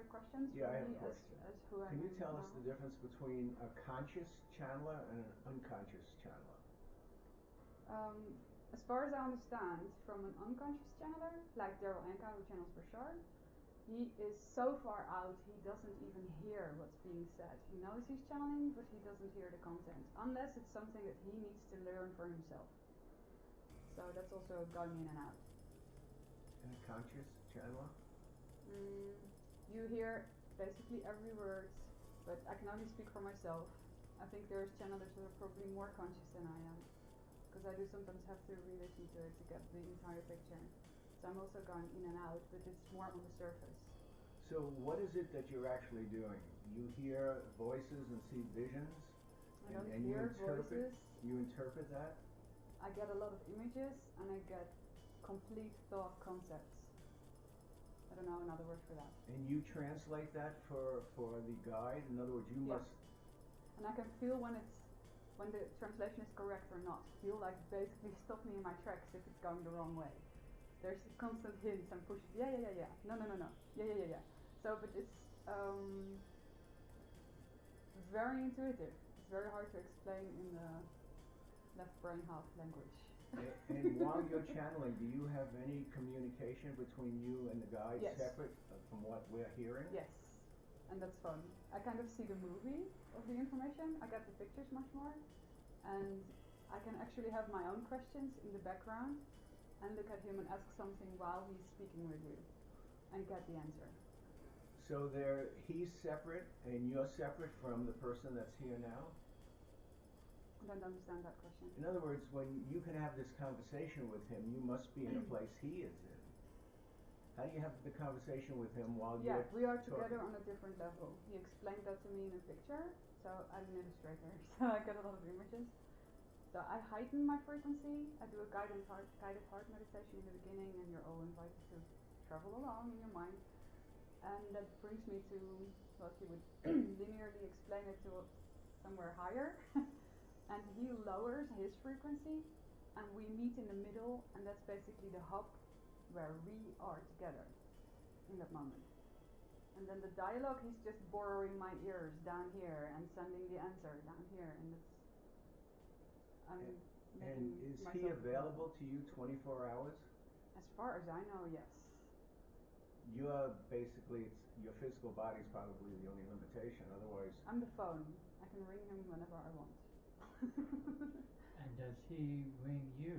your questions Yeah, for I have me a question. as who I am. Can you tell us now? the difference between a conscious channeler and an unconscious channeler? As far as I understand, from an unconscious channeler, like Daryl Anka, who channels Bashar, he is so far out he doesn't even hear what's being said. He knows he's channeling, but he doesn't hear the content, unless it's something that he needs to learn for himself. So that's also going in and out. And a conscious channeler? You hear basically every word, but I can only speak for myself. I think there's channelers that are probably more conscious than I am, because I do sometimes have to re-listen to it to get the entire picture. So I'm also going in and out, but it's more on the surface. So what is it that you're actually doing? You hear voices and see visions? I don't and hear voices? voices. You interpret that? I get a lot of images and I get complete thought concepts. I don't know another word for that. And you translate that for the guide? In other words, you must... And I can feel when the translation is correct or not. Feel like basically stop me in my tracks if it's going the wrong way. There's constant hints and pushes. Yeah. No. Yeah. So, but it's very intuitive. It's very hard to explain in the left brain half language. And while you're channeling, do you have any communication between you and the guide separate from what we're hearing? Yes, and that's fun. I kind of see the movie of the information. I get the pictures much more, and I can actually have my own questions in the background and look at him and ask something while he's speaking with you and get the answer. So he's separate and you're separate from the person that's here now? I don't understand that question. In other words, when you can have this conversation with him, you must be in a place he is in. How do you have the conversation with him while you're talking? Yeah, we are talking? Together on a different level. He explained that to me in a picture, so I'm an illustrator, so I get a lot of images. So I heighten my frequency. I do a guided heart meditation in the beginning, and you're all invited to travel along in your mind. And that brings me to what he would linearly explain it to somewhere higher. And he lowers his frequency, and we meet in the middle, and that's basically the hub where we are together in that moment. And then the dialogue, he's just borrowing my ears down here and sending the answer down here, and it's and is he available to you 24 hours? As far as I know, yes. You are basically, your physical body is probably the only limitation, otherwise... I'm the phone. I can ring him whenever I want. And does he ring you?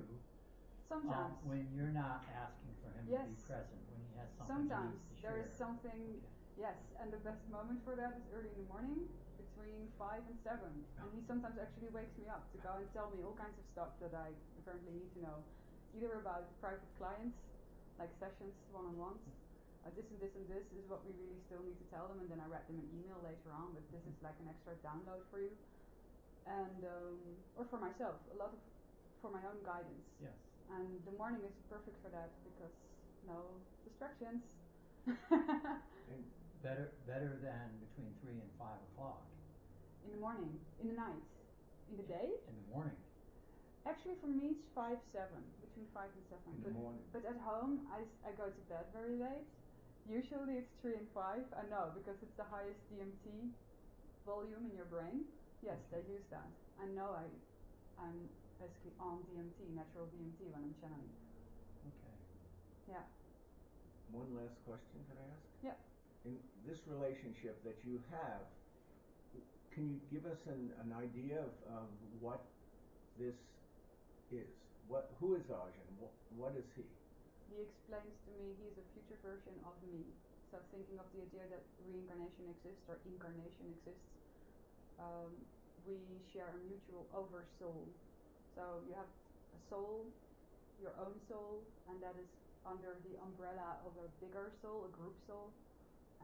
Sometimes. When you're not asking for him to be present, when he has something he needs to share? There is something, yes, and the best moment for that is early in the morning, between 5 and 7. And he sometimes actually wakes me up to go and tell me all kinds of stuff that I apparently need to know. Either about private clients, like sessions, one-on-ones, this and this and this is what we really still need to tell them, and then I write them an email later on, but this is like an extra download for you. And or for myself, for my own guidance. Yes. And the morning is perfect for that because no distractions. better than between 3 and 5 o'clock. In the morning, in the night, in the day. In the morning. Actually, for me, it's 5-7, between 5 and 7. In the morning. But at home, I go to bed very late. Usually it's 3 and 5. I know because it's the highest DMT volume in your brain. Yes, they use that. I know I'm basically on DMT, natural DMT, when I'm channeling. Okay. Yeah. One last question, can I ask? Yeah. In this relationship that you have, can you give us an idea of what this is? Who is Arjun? What is he? He explains to me he's a future version of me. So thinking of the idea that reincarnation exists or incarnation exists, we share a mutual oversoul. So you have a soul, your own soul, and that is under the umbrella of a bigger soul, a group soul,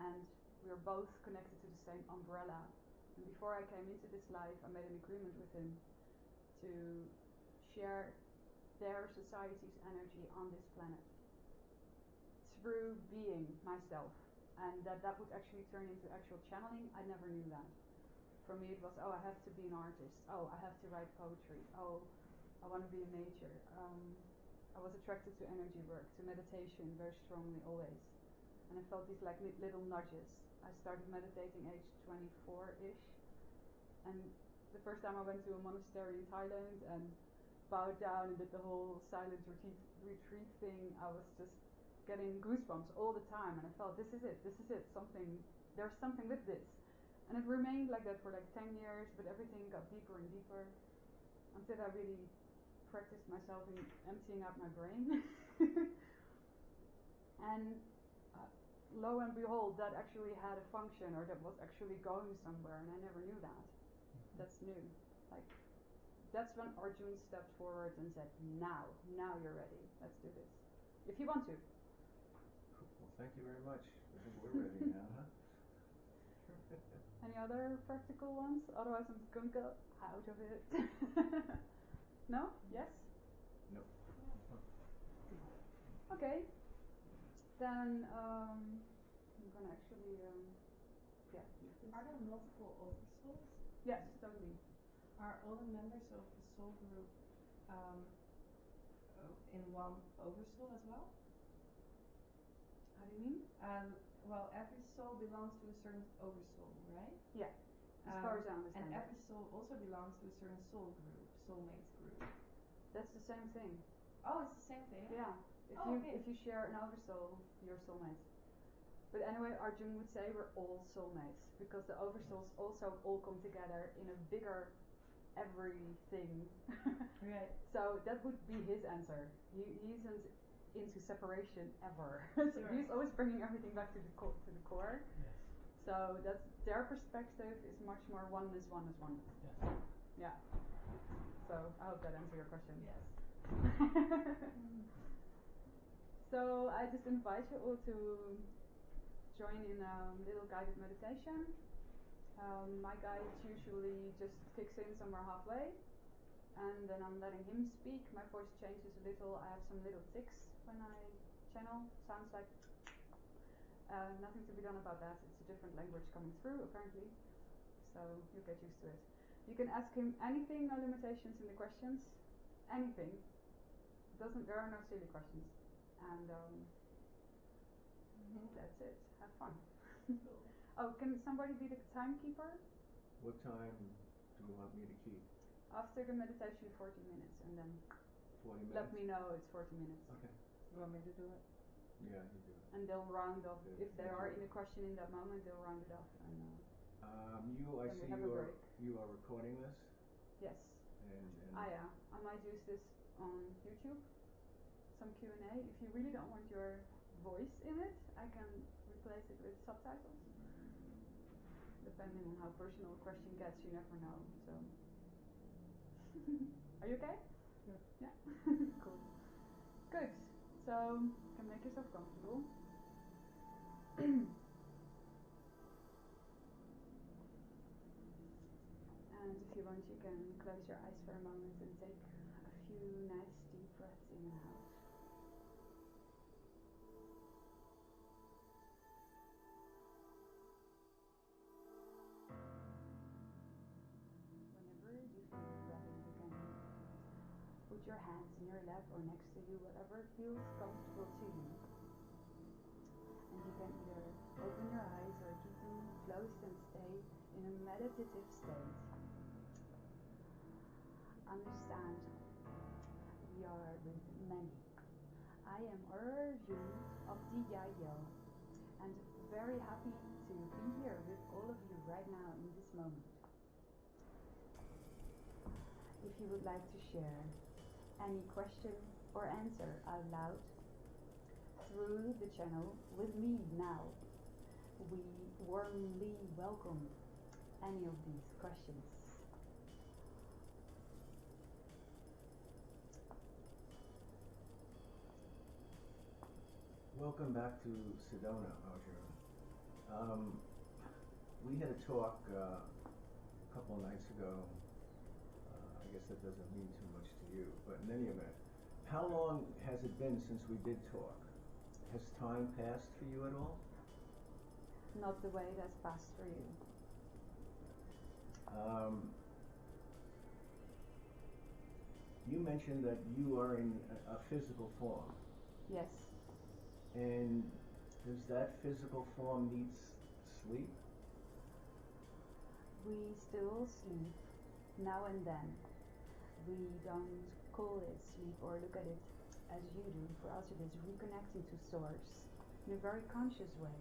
and we're both connected to the same umbrella. And before I came into this life, I made an agreement with him to share their society's energy on this planet through being myself, and that would actually turn into actual channeling. I never knew that. For me it was, oh, I have to be an artist, oh, I have to write poetry, oh, I want to be in nature. I was attracted to energy work, to meditation very strongly always, and I felt these like little nudges I started meditating age 24-ish, and the first time I went to a monastery in Thailand and bowed down and did the whole silent retreat thing, I was just getting goosebumps all the time, and I felt this is it, there's something with this. And it remained like that for like 10 years, but everything got deeper and deeper until I really practiced myself in emptying out my brain. And lo and behold, that actually had a function, or that was actually going somewhere, and I never knew that. That's new. Like, that's when Arjun stepped forward and said, now you're ready, let's do this. If you want to. Well, thank you very much. I think we're ready now, huh? Any other practical ones? Otherwise I'm going to go out of it. No? Yes? Nope. Okay. Then I'm going to actually, use this. Are there multiple oversouls? Yes, totally. Are all the members of the soul group in one oversoul as well? How do you mean? Well, every soul belongs to a certain oversoul, right? Yeah, as far as I understand. And every soul also belongs to a certain soul group, soulmate group. That's the same thing. Oh, it's the same thing? Yeah. If you share an oversoul, you're soulmates. But anyway, Arjun would say we're all soulmates, because the oversouls also all come together in a bigger everything. Right. So that would be his answer. He isn't into separation ever. So Sure. he's always bringing everything back to the core. Yes. So that's their perspective is much more oneness. Yes. Yeah. So I hope that answers your question. Yes. So I just invite you all to join in a little guided meditation. My guide usually just kicks in somewhere halfway, and then I'm letting him speak. My voice changes a little. I have some little tics when I channel. Sounds like nothing to be done about that. It's a different language coming through apparently, so you'll get used to it. You can ask him anything, no limitations in the questions, anything. There are no silly questions, and that's it. Have fun. Oh, can somebody be the timekeeper? What time do you want me to keep? After the meditation, 40 minutes, and then 40 minutes? let me know it's 40 minutes. Okay. You want me to do it? Yeah, you do it. And they'll round off. Yeah, If they are in a question in that moment, they'll round it off. And I then we see have a break. you are recording this? Yes. And Yeah. I might use this on YouTube. Some Q&A. If you really don't want your voice in it, I can replace it with subtitles. Depending on how personal a question gets, you never know. So, are you okay? Yeah. Cool. Good. So, you can make yourself comfortable. And if you want, you can close your eyes for a moment and take a few nice deep breaths in and out. Put your hands in your lap or next to you, whatever feels comfortable to you. And you can either open your eyes or keep them closed and stay in a meditative state. Understand, we are with many. I am Arjun of the YahYel, and very happy to be here with all of you right now in this moment. If you would like to share any question or answer out loud through the channel with me now, we warmly welcome any of these questions. welcome back to Sedona, Arjun. We had a talk a couple of nights ago. I guess that doesn't mean too much to you, but in any event, how long has it been since we did talk? Has time passed for you at all? Not the way it has passed for you. You mentioned that you are in a physical form. Yes. And does that physical form need sleep? We still sleep now and then. We don't call it sleep or look at it as you do. For us it is reconnecting to source in a very conscious way.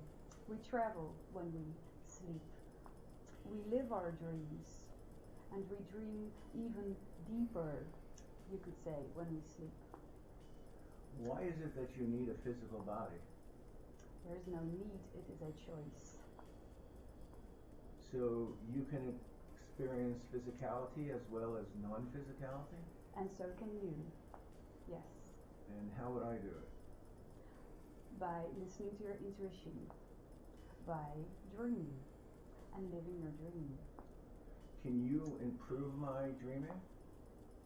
We travel when we sleep. We live our dreams, and we dream even deeper, you could say, when we sleep. Why is it that you need a physical body? There is no need, it is a choice. So you can experience physicality as well as non-physicality? And so can you, yes. And how would I do it? By listening to your intuition, by dreaming and living your dream. Can you improve my dreaming?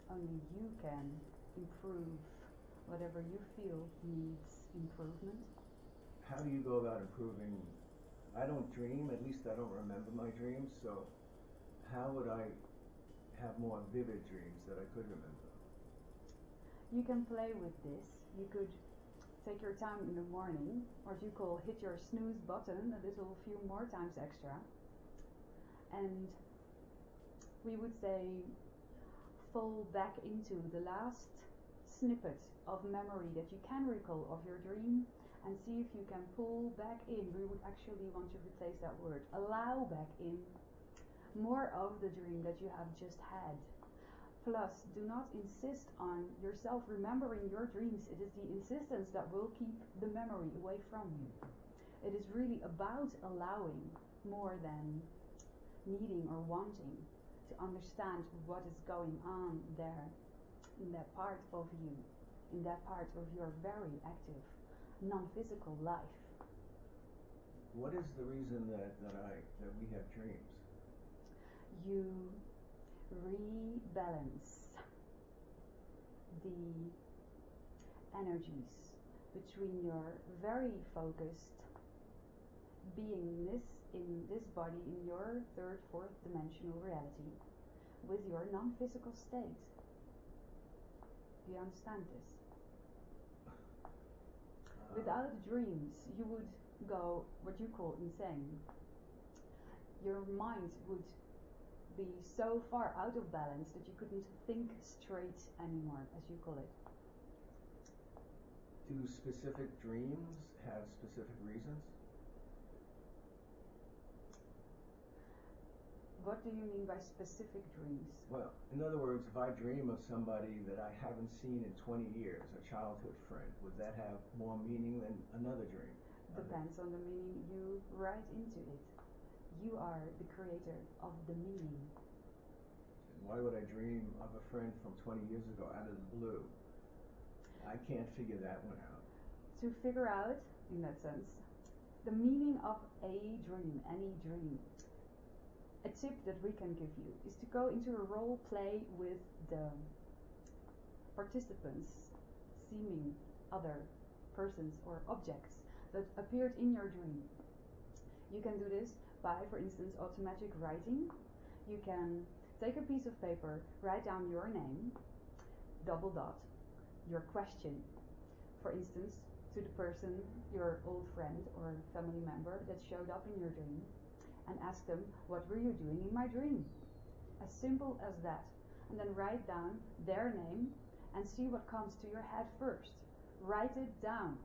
Only you can improve whatever you feel needs improvement. How do you go about improving? I don't dream, at least I don't remember my dreams, so how would I have more vivid dreams that I could remember? You can play with this. You could take your time in the morning, or what you call hit your snooze button a little few more times extra. And we would say fall back into the last snippet of memory that you can recall of your dream, and see if you can pull back in. We would actually want to replace that word. Allow back in more of the dream that you have just had. Plus, do not insist on yourself remembering your dreams. It is the insistence that will keep the memory away from you. It is really about allowing more than needing or wanting to understand what is going on there in that part of you, in that part of your very active non-physical life. What is the reason that we have dreams? You rebalance the energies between your very focused beingness in this body, in your third, fourth dimensional reality, with your non-physical state. Do you understand this? Without dreams, you would go what you call insane. Your mind would be so far out of balance that you couldn't think straight anymore, as you call it. Do specific dreams have specific reasons? What do you mean by specific dreams? Well, in other words, if I dream of somebody that I haven't seen in 20 years, a childhood friend, would that have more meaning than another dream? Depends on the meaning you write into it. You are the creator of the meaning. And why would I dream of a friend from 20 years ago out of the blue? I can't figure that one out. To figure out, in that sense, the meaning of a dream, any dream, a tip that we can give you is to go into a role play with the participants, seeming other persons or objects that appeared in your dream. You can do this by, for instance, automatic writing. You can take a piece of paper, write down your name, double dot, your question, for instance, to the person, your old friend or family member that showed up in your dream, and ask them, what were you doing in my dream? As simple as that. And then write down their name and see what comes to your head first. Write it down.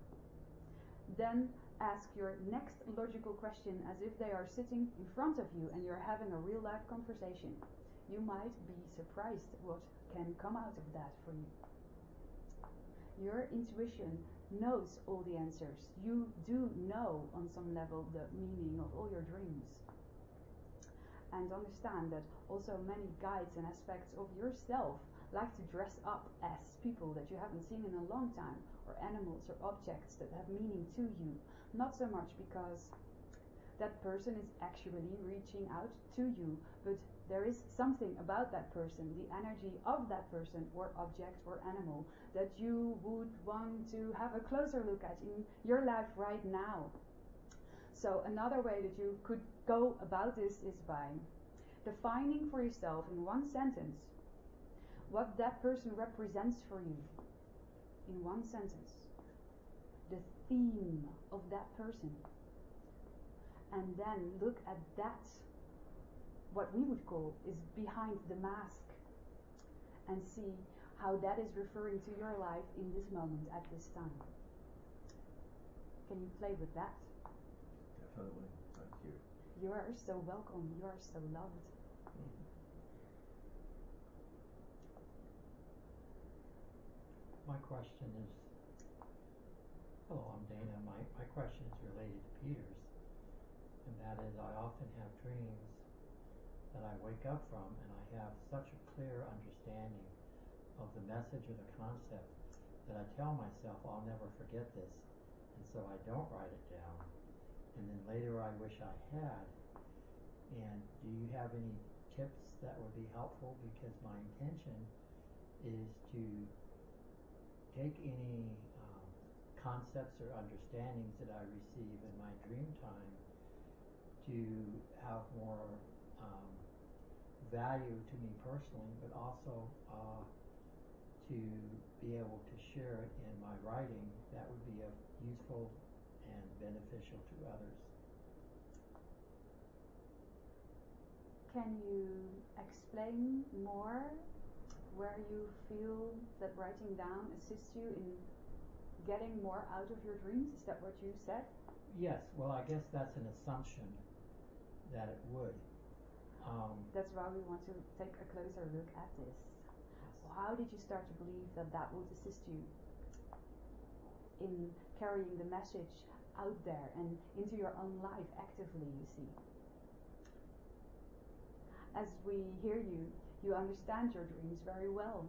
Then ask your next logical question as if they are sitting in front of you and you're having a real life conversation. You might be surprised what can come out of that for you. Your intuition knows all the answers. You do know on some level the meaning of all your dreams. And understand that also many guides and aspects of yourself like to dress up as people that you haven't seen in a long time, or animals or objects that have meaning to you. Not so much because that person is actually reaching out to you, but there is something about that person, the energy of that person or object or animal, that you would want to have a closer look at in your life right now. So another way that you could go about this is by defining for yourself in one sentence what that person represents for you. In one sentence. The theme of that person. and then look at that, what we would call is behind the mask, and see how that is referring to your life in this moment at this time. Can you play with that? Definitely. Thank you. You are so welcome. You are so loved. My question is, hello, I'm Dana. My question is related to Peter's, and that is, I often have dreams that I wake up from, and I have such a clear understanding of the message or the concept that I tell myself I'll never forget this, and so I don't write it down, and then later I wish I had. And do you have any tips that would be helpful, because my intention is to take any concepts or understandings that I receive in my dream time to have more value to me personally, but also to be able to share it in my writing that would be useful and beneficial to others. Can you explain more where you feel that writing down assists you in getting more out of your dreams? Is that what you said? Yes, well, I guess that's an assumption that it would. That's why we want to take a closer look at this. Yes. How did you start to believe that that would assist you in carrying the message out there and into your own life actively, you see? As we hear you, you understand your dreams very well.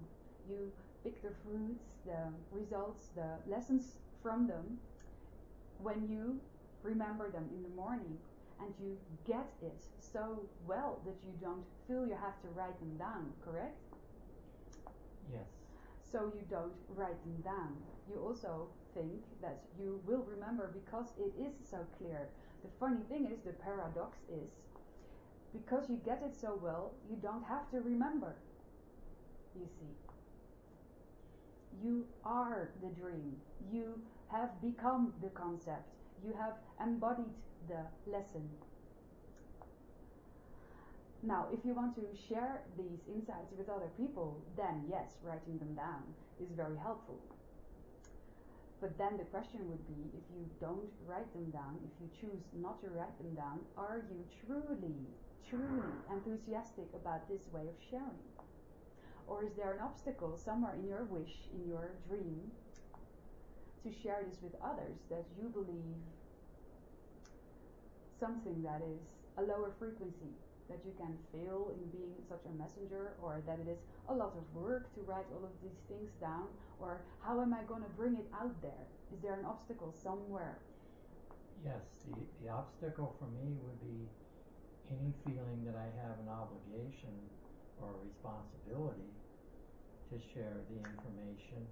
You pick the fruits, the results, the lessons from them when you remember them in the morning, and you get it so well that you don't feel you have to write them down, correct? Yes. So you don't write them down. You also think that you will remember because it is so clear. The funny thing is, the paradox is, because you get it so well, you don't have to remember. You see. You are the dream. You have become the concept. You have embodied the lesson. Now, if you want to share these insights with other people, then yes, writing them down is very helpful. But then the question would be, if you don't write them down, if you choose not to write them down, are you truly enthusiastic about this way of sharing? Or is there an obstacle somewhere in your wish, in your dream, to share this with others, that you believe something that is a lower frequency, that you can fail in being such a messenger, or that it is a lot of work to write all of these things down, or how am I going to bring it out there? Is there an obstacle somewhere? Yes, the obstacle for me would be any feeling that I have an obligation or a responsibility to share the information,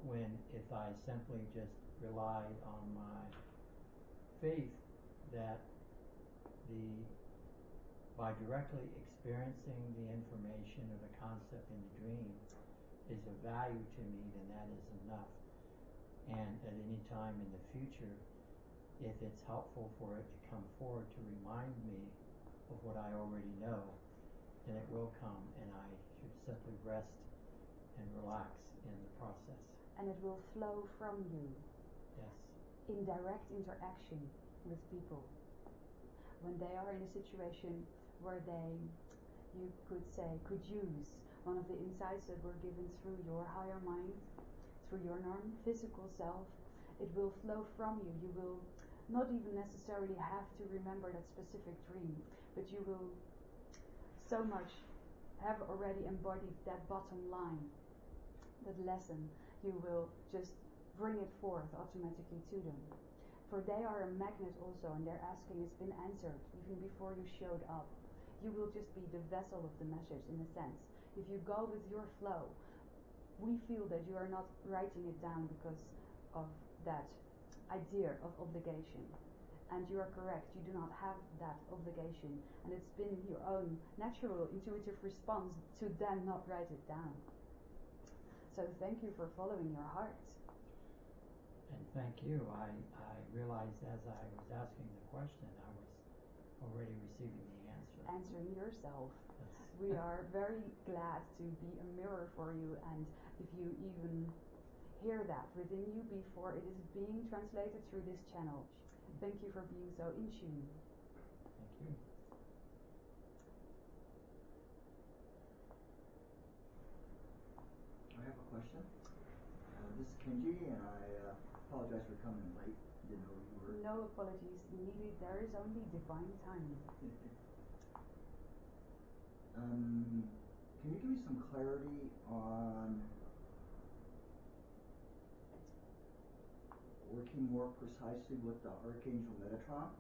when if I simply just relied on my faith that by directly experiencing the information or the concept in the dream is of value to me, then that is enough. And at any time in the future, if it's helpful for it to come forward to remind me of what I already know, then it will come, and I should simply rest and relax in the process. And it will flow from you. Yes. In direct interaction with people. When they are in a situation where you could say, could use one of the insights that were given through your higher mind, through your non-physical self, it will flow from you. You will not even necessarily have to remember that specific dream, but you will so much have already embodied that bottom line, that lesson. You will just bring it forth automatically to them. For they are a magnet also, and they're asking, it's been answered even before you showed up. You will just be the vessel of the message, in a sense. If you go with your flow, we feel that you are not writing it down because of that idea of obligation. And you are correct, you do not have that obligation. And it's been your own natural, intuitive response to then not write it down. So thank you for following your heart. And thank you. I realized as I was asking the question, I was already receiving the answer. Answering yourself. Yes. We are very glad to be a mirror for you, and if you even hear that within you before it is being translated through this channel, thank you for being so in tune. Thank you. I have a question. This is Kenji, and I apologize for coming late. Didn't know you were. No apologies needed. There is only divine time. Can you give me some clarity on working more precisely with the Archangel Metatron?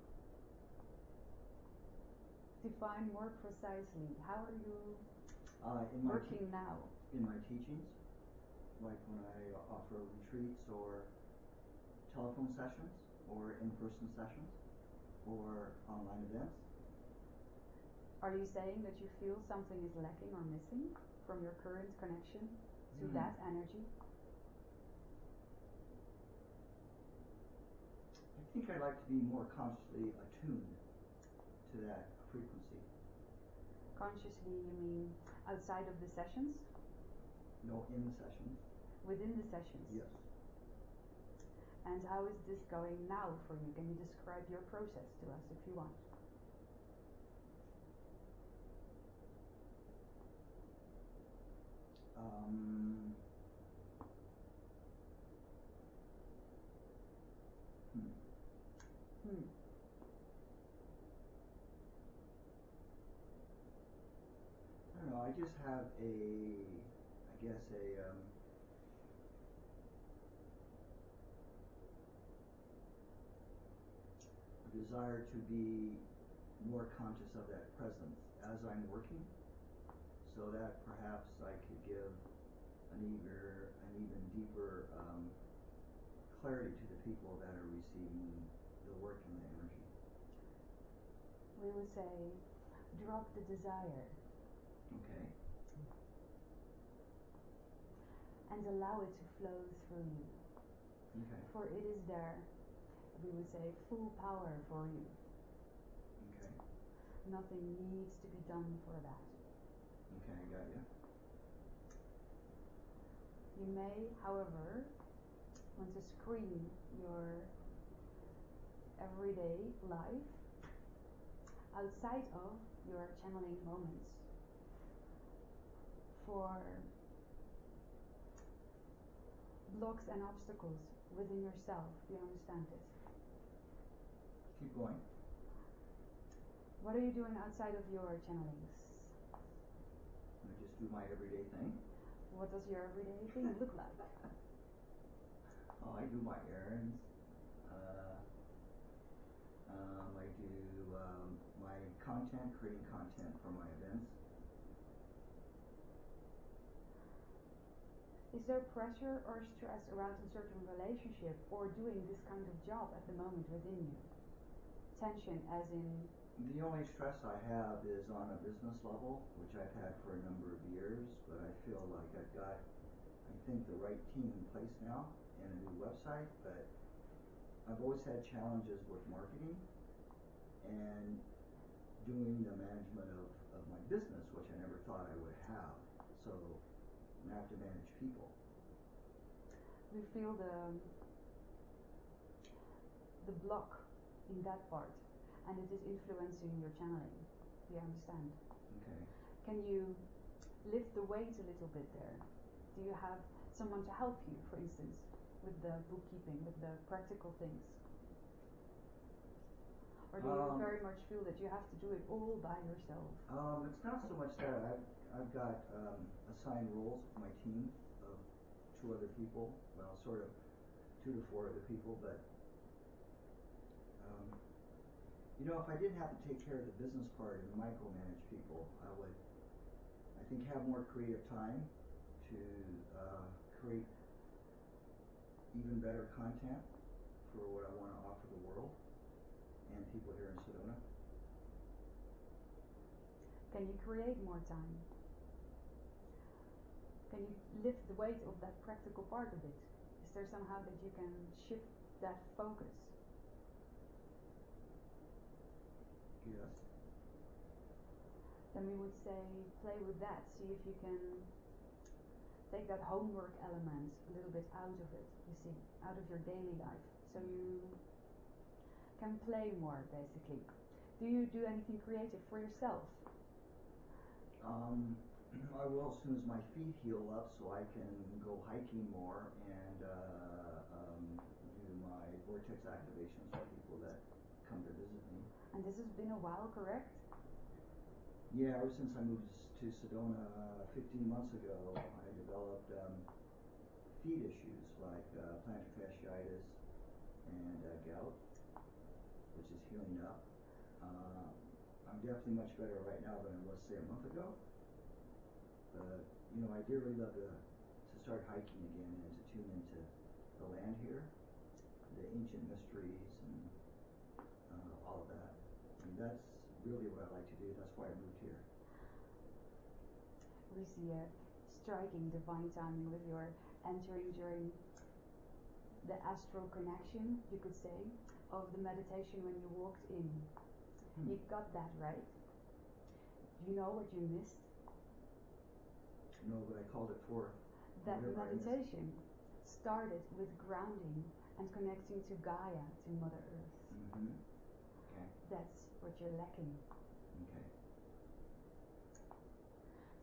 Define more precisely. How are you In my working now? in my teachings, like when I offer retreats or telephone sessions or in-person sessions or online events. Are you saying that you feel something is lacking or missing from your current connection to that energy? I think I'd like to be more consciously attuned to that frequency. Consciously, you mean outside of the sessions? No, in the sessions. Within the sessions? Yes. And how is this going now for you? Can you describe your process to us if you want? I don't know, I just have a desire to be more conscious of that presence as I'm working, so that perhaps I could give an even deeper clarity to the people that are receiving the work and the energy. We would say, drop the desire. Okay. And allow it to flow through you. Okay. For it is there, we would say, full power for you. Okay. Nothing needs to be done for that. Okay, I got you. You may, however, want to screen your everyday life outside of your channeling moments for blocks and obstacles within yourself. Do you understand this? Keep going. What are you doing outside of your channelings? I just do my everyday thing. What does your everyday thing look like? Oh, I do my errands. I do my content, creating content for my events. Is there pressure or stress around a certain relationship or doing this kind of job at the moment within you? Tension as in... The only stress I have is on a business level, which I've had for a number of years, but I feel like I've got, I think, the right team in place now and a new website, but I've always had challenges with marketing and doing the management of my business, which I never thought I would have. So I have to manage people. We feel the block in that part, and it is influencing your channeling. Do you understand? Okay. Can you lift the weight a little bit there? Do you have someone to help you, for instance, with the bookkeeping, with the practical things? Or do you very much feel that you have to do it all by yourself? It's not so much that. I've got assigned roles with my team of 2 other people, well, sort of 2 to 4 other people, but if I didn't have to take care of the business part and micromanage people, I would, I think, have more creative time to create even better content for what I want to offer the world and people here in Sedona. Can you create more time? Can you lift the weight of that practical part of it? Is there somehow that you can shift that focus? Yes. Then we would say play with that. See if you can take that homework element a little bit out of it, you see, out of your daily life. So you can play more, basically. Do you do anything creative for yourself? I will as soon as my feet heal up so I can go hiking more and do my vortex activations for people that come to visit me. And this has been a while, correct? Yeah, ever since I moved to Sedona 15 months ago, I developed feet issues like plantar fasciitis and gout, which is healing up. I'm definitely much better right now than I was, say, a month ago. But, you know, I dearly love to start hiking again and to tune into the land here, the ancient mysteries and all of that. And that's really what I like to do. That's why I moved here. We see a striking divine timing with your entering during the astral connection, you could say, of the meditation when you walked in. You got that right? Do you know what you missed? No, but I called it forth. That meditation started with grounding and connecting to Gaia, to Mother Earth. Mm-hmm. Okay. That's what you're lacking. Okay.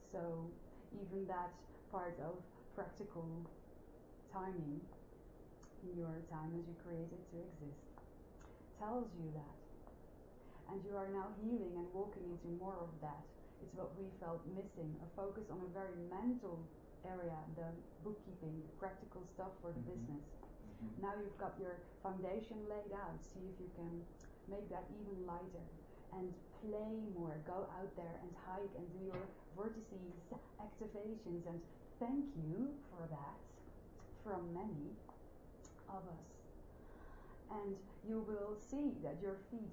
So even that part of practical timing in your time as you created to exist tells you that. And you are now healing and walking into more of that. It's what we felt missing, a focus on a very mental area, the bookkeeping, the practical stuff for the business. Now you've got your foundation laid out. See if you can make that even lighter and play more. Go out there and hike and do your vortices activations, and thank you for that from many of us. And you will see that your feet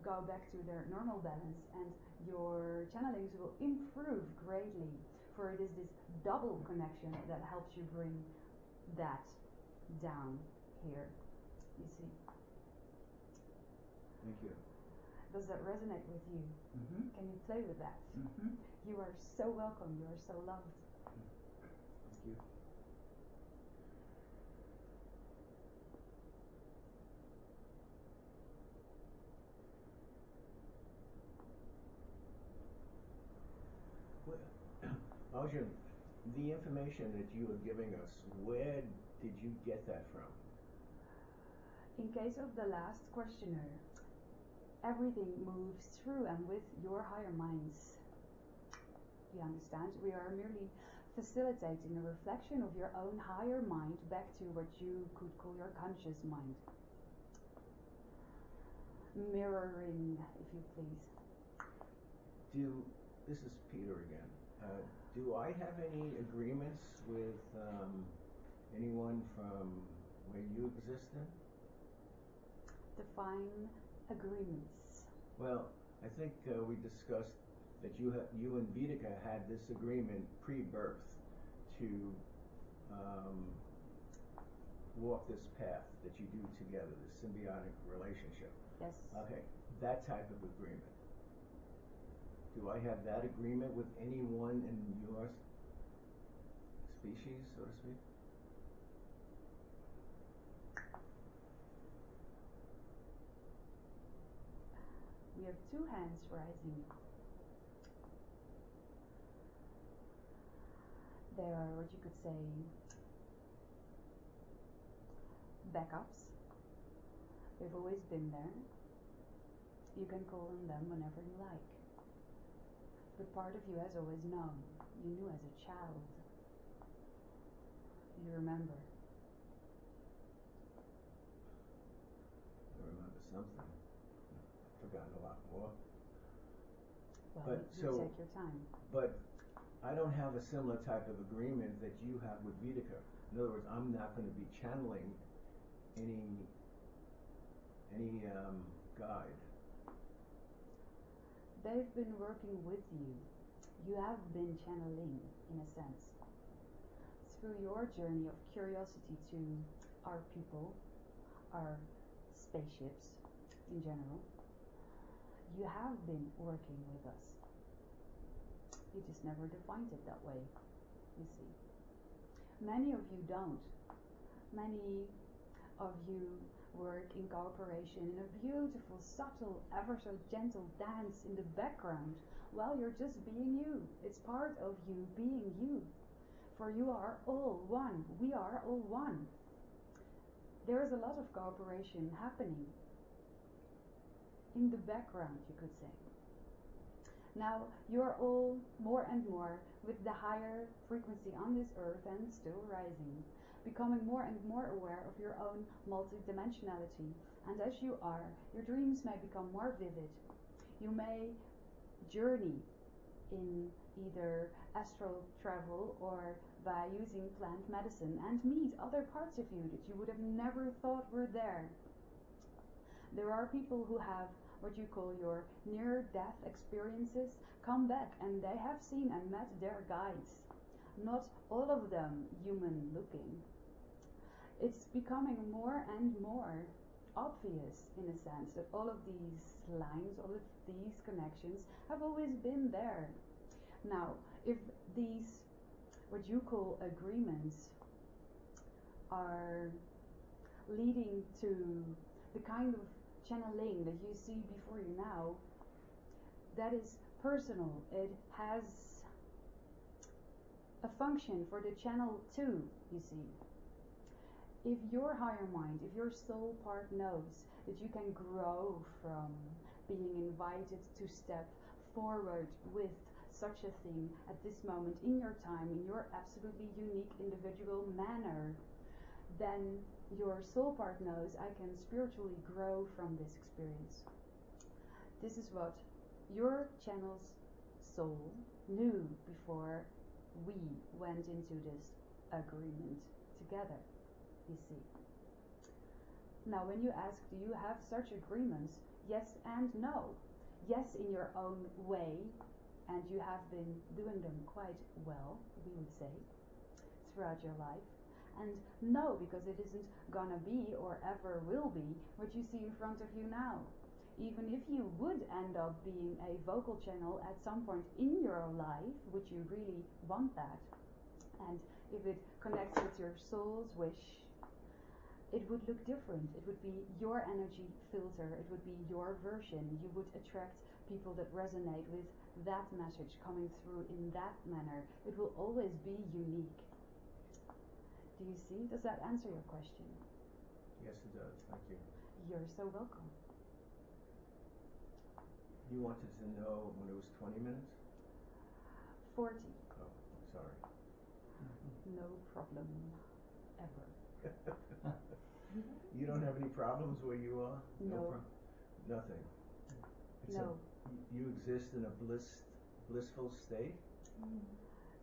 go back to their normal balance and your channelings will improve greatly, for it is this double connection that helps you bring that down here, you see. Thank you. Does that resonate with you? Mm-hmm. Can you play with that? Mm-hmm. You are so welcome. You are so loved. Thank you. Arjun, the information that you are giving us, where did you get that from? In case of the last questionnaire, everything moves through and with your higher minds. Do you understand? We are merely facilitating a reflection of your own higher mind back to what you could call your conscious mind. Mirroring, if you please. This is Peter again. Do I have any agreements with anyone from where you exist in? Define agreements. Well, I think we discussed that you and Wieteke had this agreement pre-birth to walk this path that you do together, this symbiotic relationship. Yes. Okay, that type of agreement. Do I have that agreement with anyone in your species, so to speak? We have two hands rising. They are what you could say backups. They've always been there. You can call on them whenever you like. But part of you has always known. You knew as a child. You remember. I remember something. I've forgotten a lot more. Well, But you take your time. But I don't have a similar type of agreement that you have with Wieteke. In other words, I'm not going to be channeling any guide. They've been working with you. You have been channeling, in a sense. It's through your journey of curiosity to our people, our spaceships in general, you have been working with us. You just never defined it that way, you see. Many of you don't. Many of you work in cooperation in a beautiful, subtle, ever so gentle dance in the background while you're just being you. It's part of you being you. For you are all one. We are all one. There is a lot of cooperation happening in the background, you could say. Now, you're all more and more with the higher frequency on this earth and still rising, becoming more and more aware of your own multidimensionality. And as you are, your dreams may become more vivid. You may journey in either astral travel or by using plant medicine and meet other parts of you that you would have never thought were there. There are people who have what you call your near-death experiences come back, and they have seen and met their guides. Not all of them human looking. It's becoming more and more obvious, in a sense, that all of these lines, all of these connections have always been there. Now, if these, what you call agreements, are leading to the kind of channeling that you see before you now, that is personal. It has a function for the channel too, you see. If your higher mind, if your soul part knows that you can grow from being invited to step forward with such a thing at this moment in your time, in your absolutely unique individual manner, then your soul part knows I can spiritually grow from this experience. This is what your channel's soul knew before we went into this agreement together, you see. Now, when you ask, do you have such agreements? Yes and no. Yes, in your own way, and you have been doing them quite well, we would say, throughout your life. And no, because it isn't gonna be or ever will be what you see in front of you now. Even if you would end up being a vocal channel at some point in your life, which you really want that, and if it connects with your soul's wish, it would look different. It would be your energy filter. It would be your version. You would attract people that resonate with that message coming through in that manner. It will always be unique. Do you see? Does that answer your question? Yes, it does. Thank you. You're so welcome. You wanted to know when it was 20 minutes? 40. Oh, sorry. No problem. Ever. You don't have any problems where you are? No. Nothing. No. You exist in a blissful state?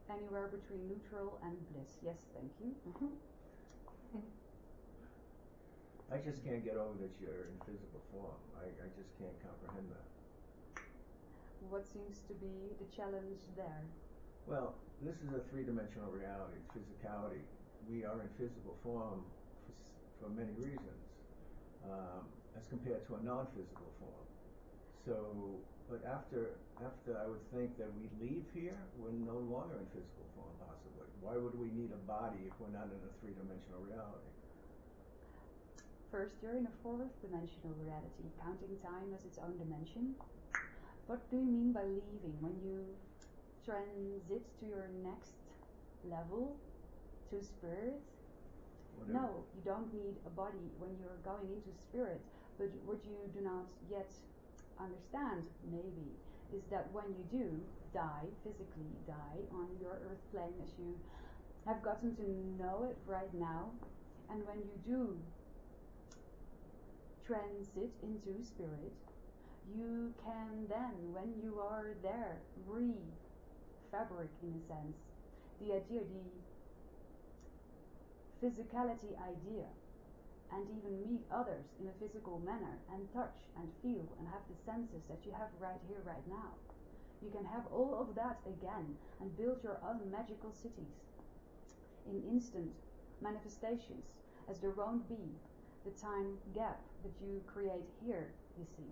Anywhere between neutral and bliss. Yes, thank you. I just can't get over that you're in physical form. I just can't comprehend that. What seems to be the challenge there? Well, this is a three-dimensional reality, physicality. We are in physical form for many reasons, as compared to a non-physical form. So, but after I would think that we leave here, we're no longer in physical form, possibly. Why would we need a body if we're not in a three-dimensional reality? First, you're in a fourth dimensional reality, counting time as its own dimension. What do you mean by leaving? When you transit to your next level, to spirit? Whatever. No, you don't need a body when you're going into spirit. But what you do not yet understand, maybe, is that when you do die, physically die on your earth plane, as you have gotten to know it right now, and when you do transit into spirit, you can then, when you are there, re-fabric, in a sense, the idea, the physicality idea, and even meet others in a physical manner, and touch and feel and have the senses that you have right here, right now. You can have all of that again and build your own magical cities in in instant manifestations, as there won't be the time gap that you create here, you see.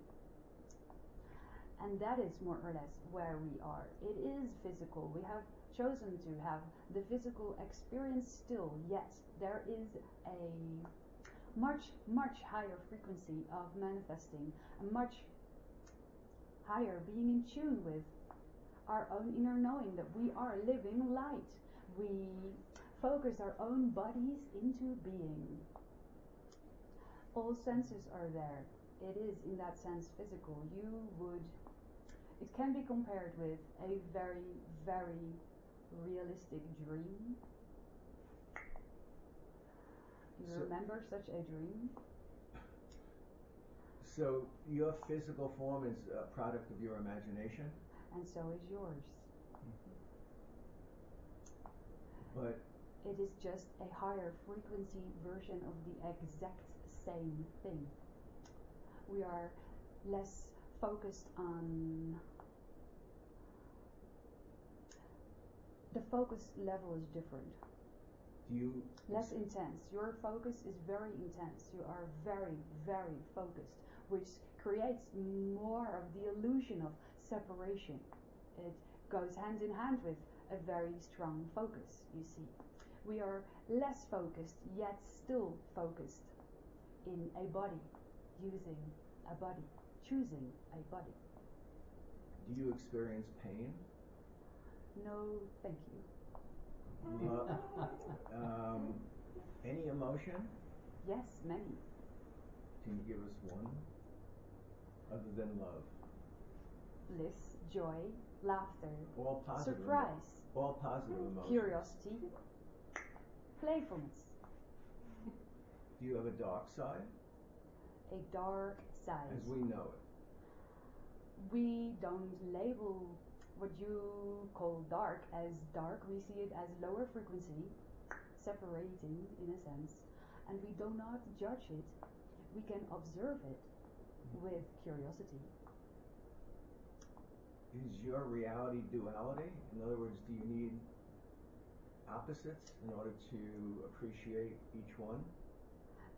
And that is more or less where we are. It is physical. We have chosen to have the physical experience still, yet there is a much, much higher frequency of manifesting, a much higher being in tune with our own inner knowing that we are living light. We focus our own bodies into being. All senses are there. It is in that sense physical. It can be compared with a very, very realistic dream. Do you remember such a dream? So your physical form is a product of your imagination? And so is yours. But it is just a higher frequency version of the exact same thing. We are less focused on... The focus level is different. Less intense. Your focus is very intense. You are very, very focused, which creates more of the illusion of separation. It goes hand in hand with a very strong focus, you see. We are less focused, yet still focused in a body, using a body, choosing a body. Do you experience pain? No, thank you. Any emotion? Yes, many. Can you give us one? Other than love? Bliss, joy, laughter, all positive surprise, all positive emotions. Curiosity, playfulness. Do you have a dark side? A dark side. As we know it. We don't label what you call dark as dark. We see it as lower frequency, separating in a sense, and we do not judge it. We can observe it with curiosity. Is your reality duality? In other words, do you need opposites in order to appreciate each one?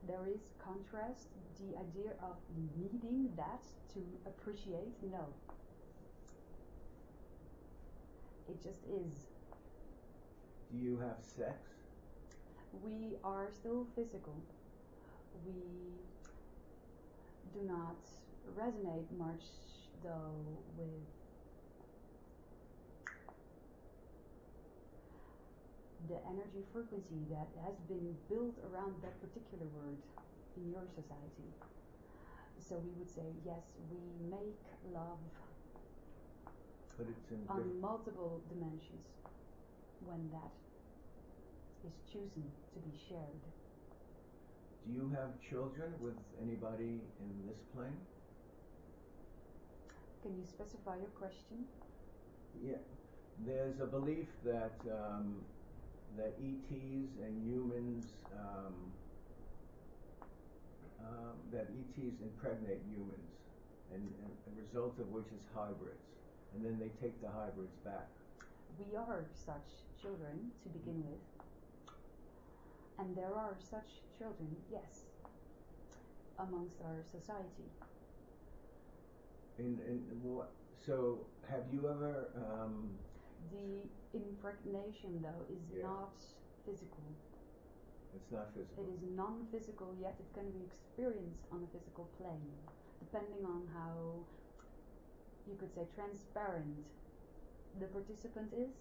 There is contrast. The idea of needing that to appreciate, no. It just is. Do you have sex? We are still physical. We do not resonate much, though, with the energy frequency that has been built around that particular word in your society. So we would say, yes, we make love, but it's in on multiple dimensions when that is chosen to be shared. Do you have children with anybody in this plane? Can you specify your question? Yeah, there's a belief that that ETs and humans, that ETs impregnate humans, and a result of which is hybrids, and then they take the hybrids back. We are such children to begin with, and there are such children, yes, amongst our society. So have you ever? The impregnation, though, is not physical. It's not physical. It is non-physical, yet it can be experienced on a physical plane, depending on how, you could say, transparent the participant is,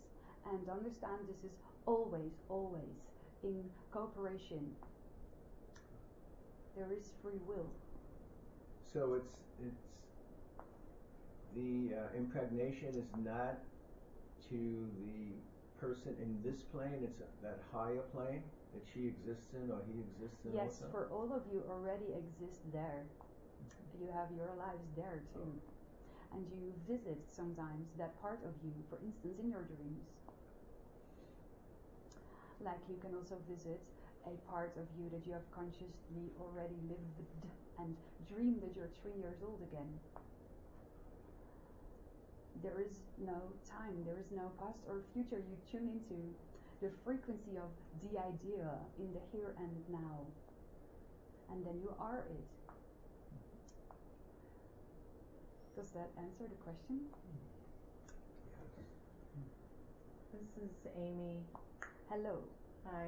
and understand this is always, always in cooperation. There is free will. So it's the impregnation is not to the person in this plane, it's that higher plane that she exists in or he exists in. Yes, also? for all of you already exist there. You have your lives there too. And you visit sometimes that part of you, for instance, in your dreams. Like you can also visit a part of you that you have consciously already lived and dreamed that you're 3 years old again. There is no time, there is no past or future. You tune into the frequency of the idea in the here and now. And then you are it. Does that answer the question? This is Amy. Hello. Hi.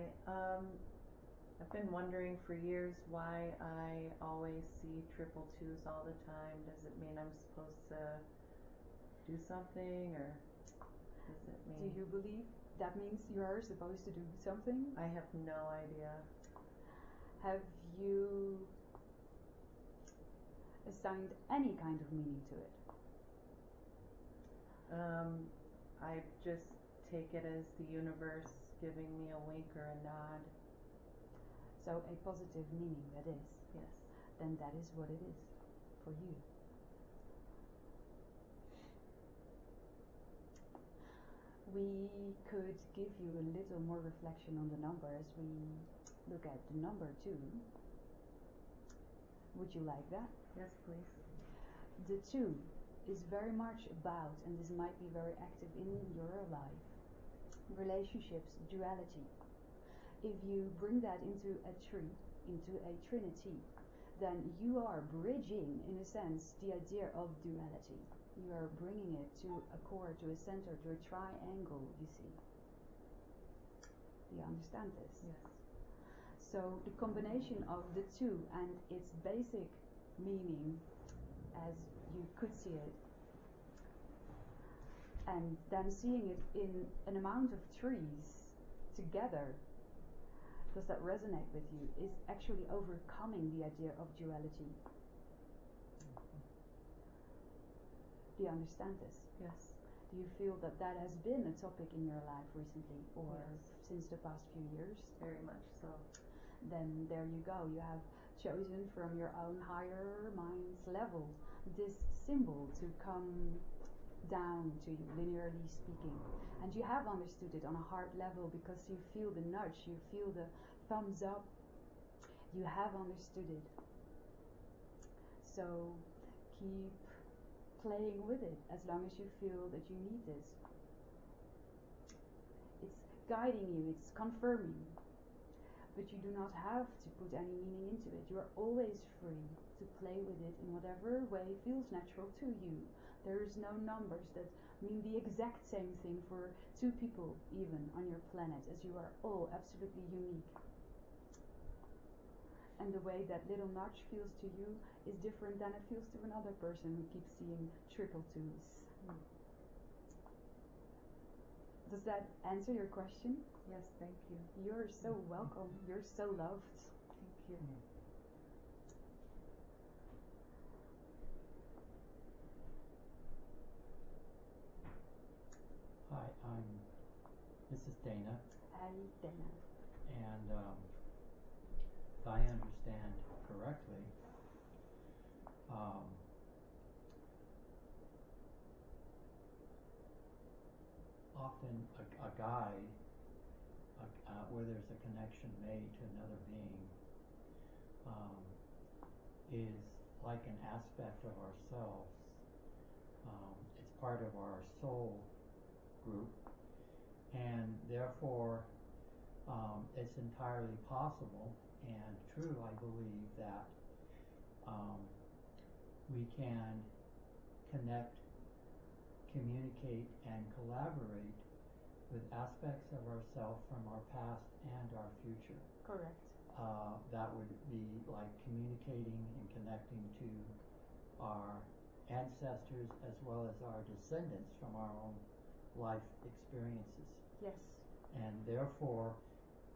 I've been wondering for years why I always see triple twos all the time. Does it mean I'm supposed to do something, or does it mean... Do you believe that means you are supposed to do something? I have no idea. Have you assigned any kind of meaning to it? I just take it as the universe giving me a wink or a nod. So a positive meaning, that is. Yes. Then that is what it is for you. We could give you a little more reflection on the number as we look at the number 2. Would you like that? Yes, please. The 2 is very much about, and this might be very active in your life, relationships, duality. If you bring that into a tree, into a trinity, then you are bridging, in a sense, the idea of duality. You are bringing it to a core, to a center, to a triangle, you see. Do you understand this? Yes. So the combination of the 2 and its basic meaning, as you could see it, and then seeing it in an amount of trees together, does that resonate with you, is actually overcoming the idea of duality. Do you understand this? Yes. Do you feel that that has been a topic in your life recently, or Yes. since the past few years? Very much so. Then there you go. You have chosen from your own higher mind's level this symbol to come down to you, linearly speaking. And you have understood it on a heart level because you feel the nudge, you feel the thumbs up. You have understood it. So keep playing with it as long as you feel that you need this. It's guiding you, it's confirming. But you do not have to put any meaning into it. You are always free to play with it in whatever way feels natural to you. There is no numbers that mean the exact same thing for 2 people even on your planet, as you are all absolutely unique. And the way that little nudge feels to you is different than it feels to another person who keeps seeing triple twos. Does that answer your question? Yes, thank you. You're so welcome. You're so loved. Thank you. Hi, this is Dana, Hi, Dana. and if I understand correctly, often a guide, where there's a connection made to another being, is like an aspect of ourselves. It's part of our soul group, and therefore it's entirely possible and true, I believe, that we can connect, communicate, and collaborate with aspects of ourselves from our past and our future. Correct. That would be like communicating and connecting to our ancestors as well as our descendants from our own life experiences. Yes. And therefore,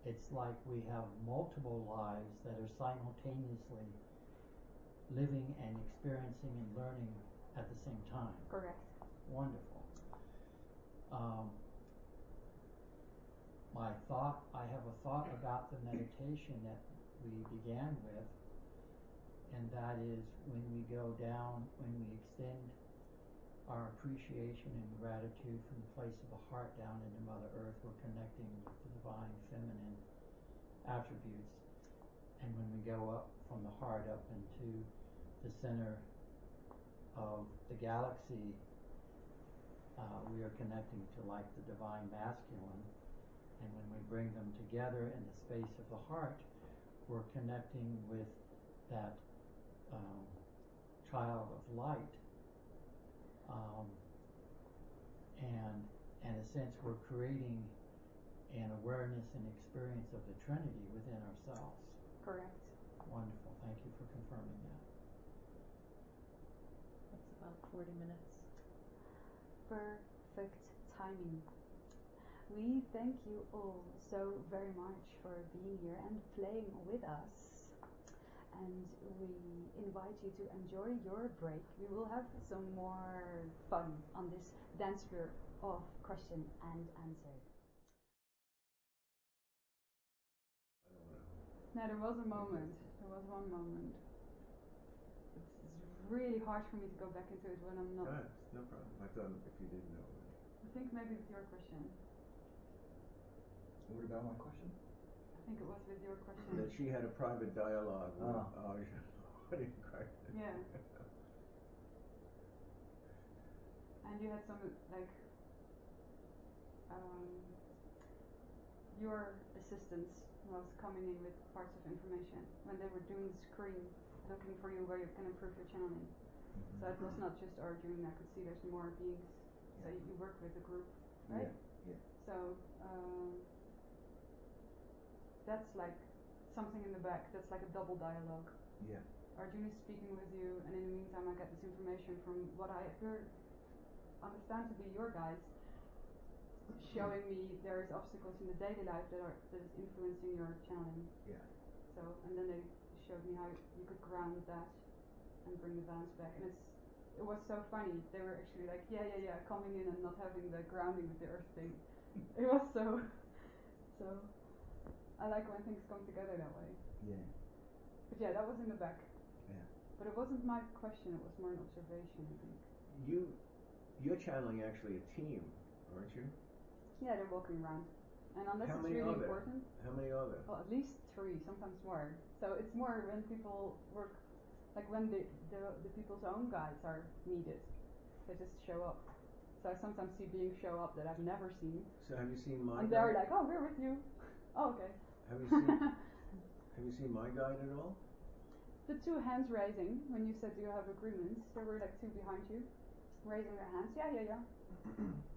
it's like we have multiple lives that are simultaneously living and experiencing and learning at the same time. Correct. Wonderful. I have a thought about the meditation that we began with, and that is when we go down, when we extend our appreciation and gratitude from the place of the heart down into Mother Earth, we're connecting with the divine feminine attributes. And when we go up from the heart up into the center of the galaxy, we are connecting to like the divine masculine. And when we bring them together in the space of the heart, we're connecting with that child of light. And in a sense, we're creating an awareness and experience of the Trinity within ourselves. Correct. Wonderful. Thank you for confirming that. That's about 40 minutes. Perfect timing. We thank you all so very much for being here and playing with us. And we invite you to enjoy your break. We will have some more fun on this dance floor of question and answer. No, there was a moment. There was one moment. It's really hard for me to go back into it when I'm not. No problem. I thought if you didn't know. I think maybe it's your question. What about my question? I think it was with your question. That she had a private dialogue with Arjun. Yeah. And you had some, like, your assistants was coming in with parts of information when they were doing the screen, looking for you where you can improve your channeling. So it was not just Arjun, I could see there's more beings. So you work with a group, right? Yeah. So, that's like something in the back, that's like a double dialogue. Yeah. Arjun is speaking with you, and in the meantime I get this information from what I understand to be your guides, showing me there is obstacles in the daily life that is influencing your channeling. Yeah. So, and then they showed me how you could ground that and bring the balance back. And it was so funny. They were actually like, yeah, coming in and not having the grounding with the earth thing. It was so I like when things come together that way. Yeah. But yeah, that was in the back. Yeah. But it wasn't my question, it was more an observation, I think. You're channeling actually a team, aren't you? Yeah, they're walking around. And unless How it's many really are there? important. How many are there? Well, at least 3, sometimes more. So it's more when people work, like when the people's own guides are needed. They just show up. So I sometimes see beings show up that I've never seen. So have you seen my And guide? they're like, oh, we're with you. Oh, okay. Have you seen my guide at all? The 2 hands raising, when you said you have agreements, there were like 2 behind you, raising their hands. Yeah.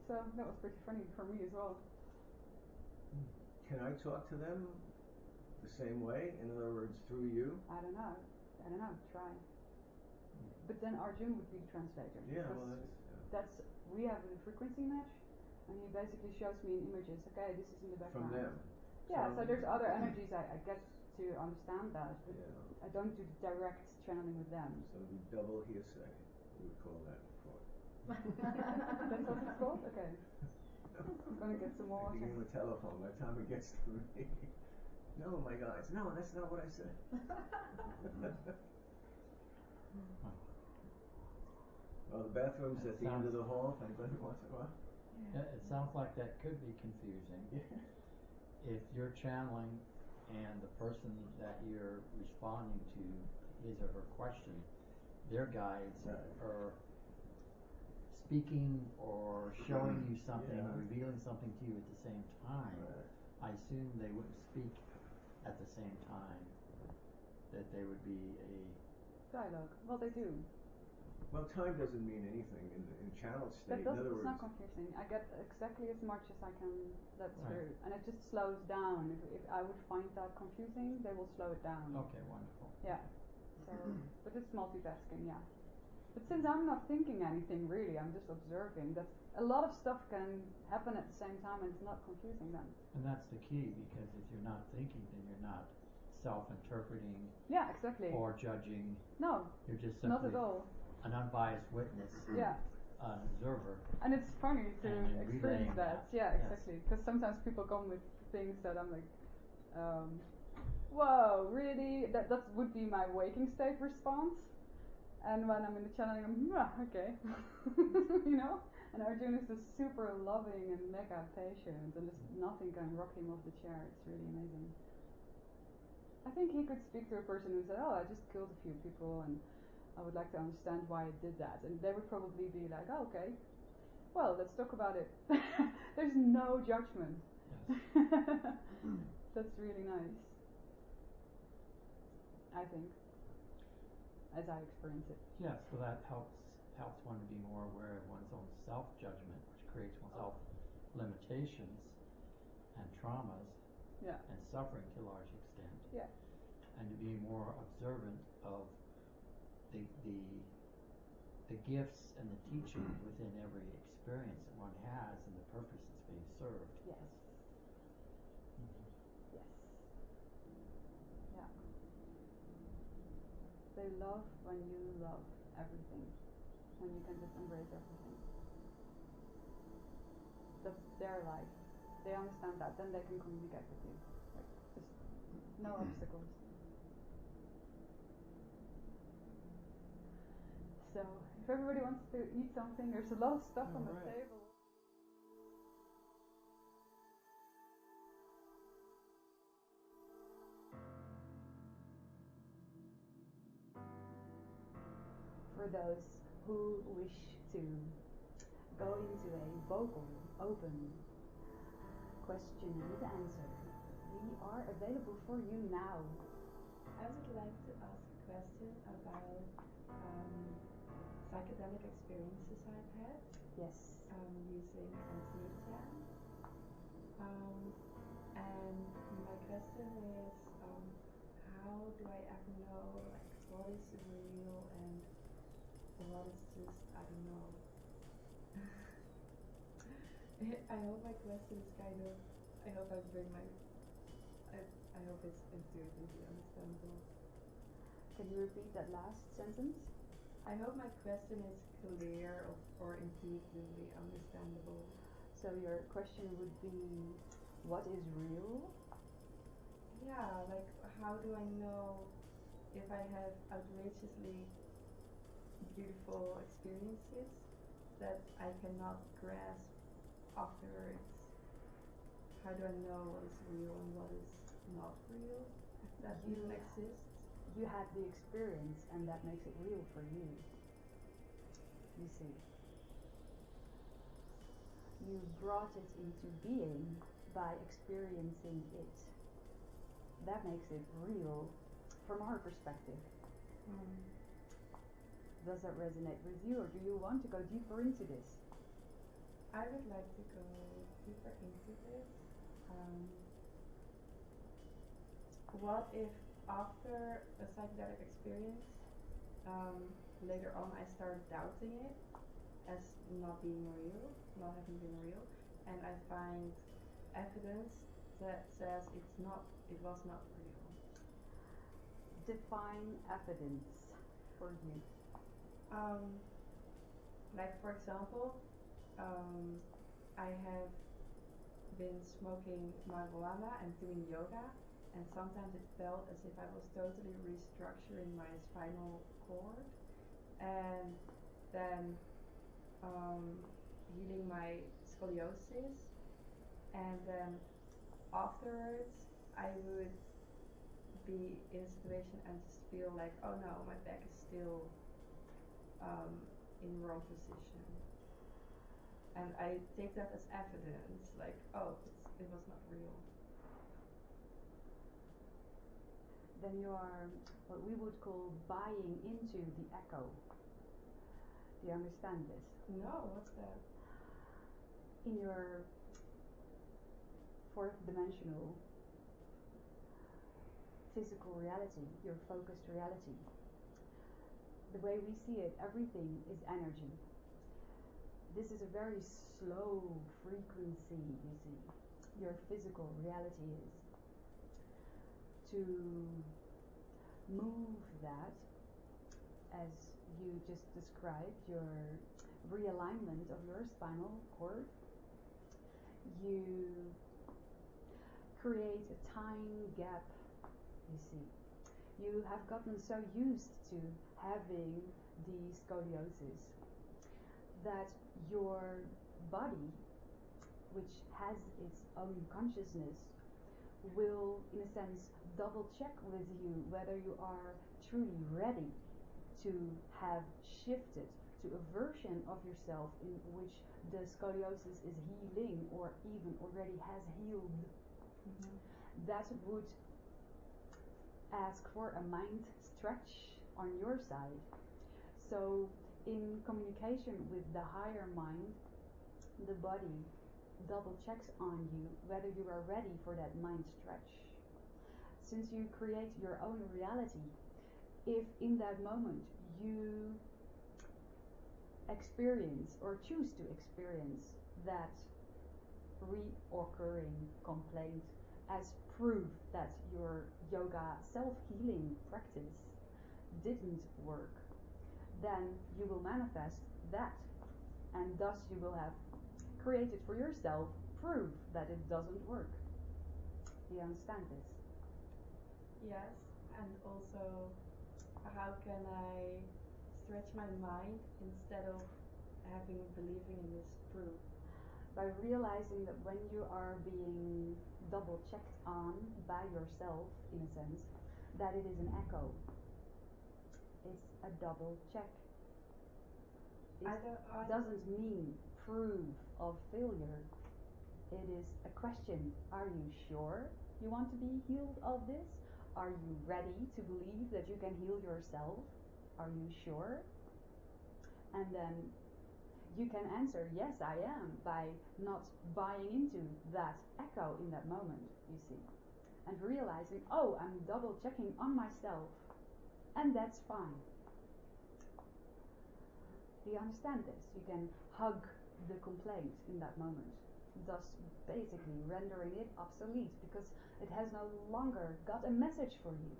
So that was pretty funny for me as well. Can I talk to them the same way? In other words, through you? I don't know. Try. But then Arjun would be the translator. Yeah, well, that's we have a frequency match, and he basically shows me in images. Okay, this is in the background. From them. Yeah. So there's other energies I get to understand that, but Yeah. I don't do the direct channeling with them. So it'd be double hearsay. We would call that in court. That's what it's called? Okay. I'm gonna get some more. Like the game of telephone. By the time it gets to me, no, my guys, no, that's not what I said. Well, the bathroom's at the end of the hall. If anybody wants to go out. It sounds like that could be confusing. If you're channeling and the person that you're responding to his or her question, their guides are speaking or showing you something, revealing something to you at the same time, I assume they wouldn't speak at the same time, that there would be a dialogue. Well, they do. Well, time doesn't mean anything in channel state. In other It's words, not confusing. I get exactly as much as I can. That's Right. true, and it just slows down. If I would find that confusing, they will slow it down. Okay, wonderful. Yeah. So, but it's multitasking, yeah. But since I'm not thinking anything really, I'm just observing. That a lot of stuff can happen at the same time, and it's not confusing them. And that's the key, because if you're not thinking, then you're not self-interpreting. Yeah, exactly. Or judging. No. You're just not simply at all. an unbiased witness. Yeah. An observer. And it's funny to and experience that. Yeah, Yes. exactly. Because sometimes people come with things that I'm like, whoa, really? That would be my waking state response. And when I'm in the channeling, I'm, okay. You know? And Arjun is just super loving and mega patient, and just nothing can rock him off the chair. It's really amazing. I think he could speak to a person who said, oh, I just killed a few people, and I would like to understand why I did that. And they would probably be like, oh, okay, well, let's talk about it. There's no judgment. Yes. That's really nice. I think, as I experience it. Yeah, so that helps one to be more aware of one's own self-judgment, which creates one's self limitations and traumas Yeah. and suffering to a large extent. Yeah. And to be more observant of the gifts and the teaching within every experience that one has and the purpose that's being served. Yes. Yes. Yeah. They love when you love everything. When you can just embrace everything. That's their life. They understand that, then they can communicate with you. Like, just no obstacles. So, if everybody wants to eat something, there's a lot of stuff on the table. For those who wish to go into a vocal, open question and answer, we are available for you now. I would like to ask a question about psychedelic experiences I've had. Yes. Using mediation. And my question is, how do I ever know like what is real and what is just, I don't know. I hope my question is kind of, I hope I bring my, I hope it's intuitively understandable. Can you repeat that last sentence? I hope my question is clear or intuitively understandable. So your question would be, what is real? Yeah, like how do I know if I have outrageously beautiful experiences that I cannot grasp afterwards? How do I know what is real and what is not real? If that even exists? You had the experience and that makes it real for you. You see. You brought it into being by experiencing it. That makes it real from our perspective. Does that resonate with you, or do you want to go deeper into this? I would like to go deeper into this. What if after a psychedelic experience, later on I started doubting it as not being real, not having been real, and I find evidence that says it was not real. Define evidence for you. Like for example, I have been smoking marijuana and doing yoga, and sometimes it felt as if I was totally restructuring my spinal cord, and then healing my scoliosis, and then afterwards I would be in a situation and just feel like, oh no, my back is still in the wrong position, and I take that as evidence, like, oh, it was not real. Then you are what we would call buying into the echo. Do you understand this? No, what's that? In your fourth dimensional physical reality, your focused reality, the way we see it, everything is energy. This is a very slow frequency, you see. Your physical reality is. To move that, as you just described, your realignment of your spinal cord, you create a time gap, you see. You have gotten so used to having the scoliosis that your body, which has its own consciousness, will, in a sense, double check with you whether you are truly ready to have shifted to a version of yourself in which the scoliosis is healing or even already has healed, that would ask for a mind stretch on your side. So in communication with the higher mind, the body double checks on you whether you are ready for that mind stretch. Since you create your own reality, if in that moment you experience or choose to experience that reoccurring complaint as proof that your yoga self-healing practice didn't work, then you will manifest that, and thus you will have created for yourself proof that it doesn't work. Do you understand this? Yes, and also how can I stretch my mind instead of believing in this proof? By realizing that when you are being double checked on by yourself, in a sense, that it is an echo. It's a double check. It doesn't mean proof of failure. It is a question. Are you sure you want to be healed of this? Are you ready to believe that you can heal yourself? Are you sure? And then you can answer, yes, I am, by not buying into that echo in that moment, you see. And realizing, oh, I'm double checking on myself, and that's fine. Do you understand this? You can hug the complaint in that moment, thus basically rendering it obsolete because it has no longer got a message for you.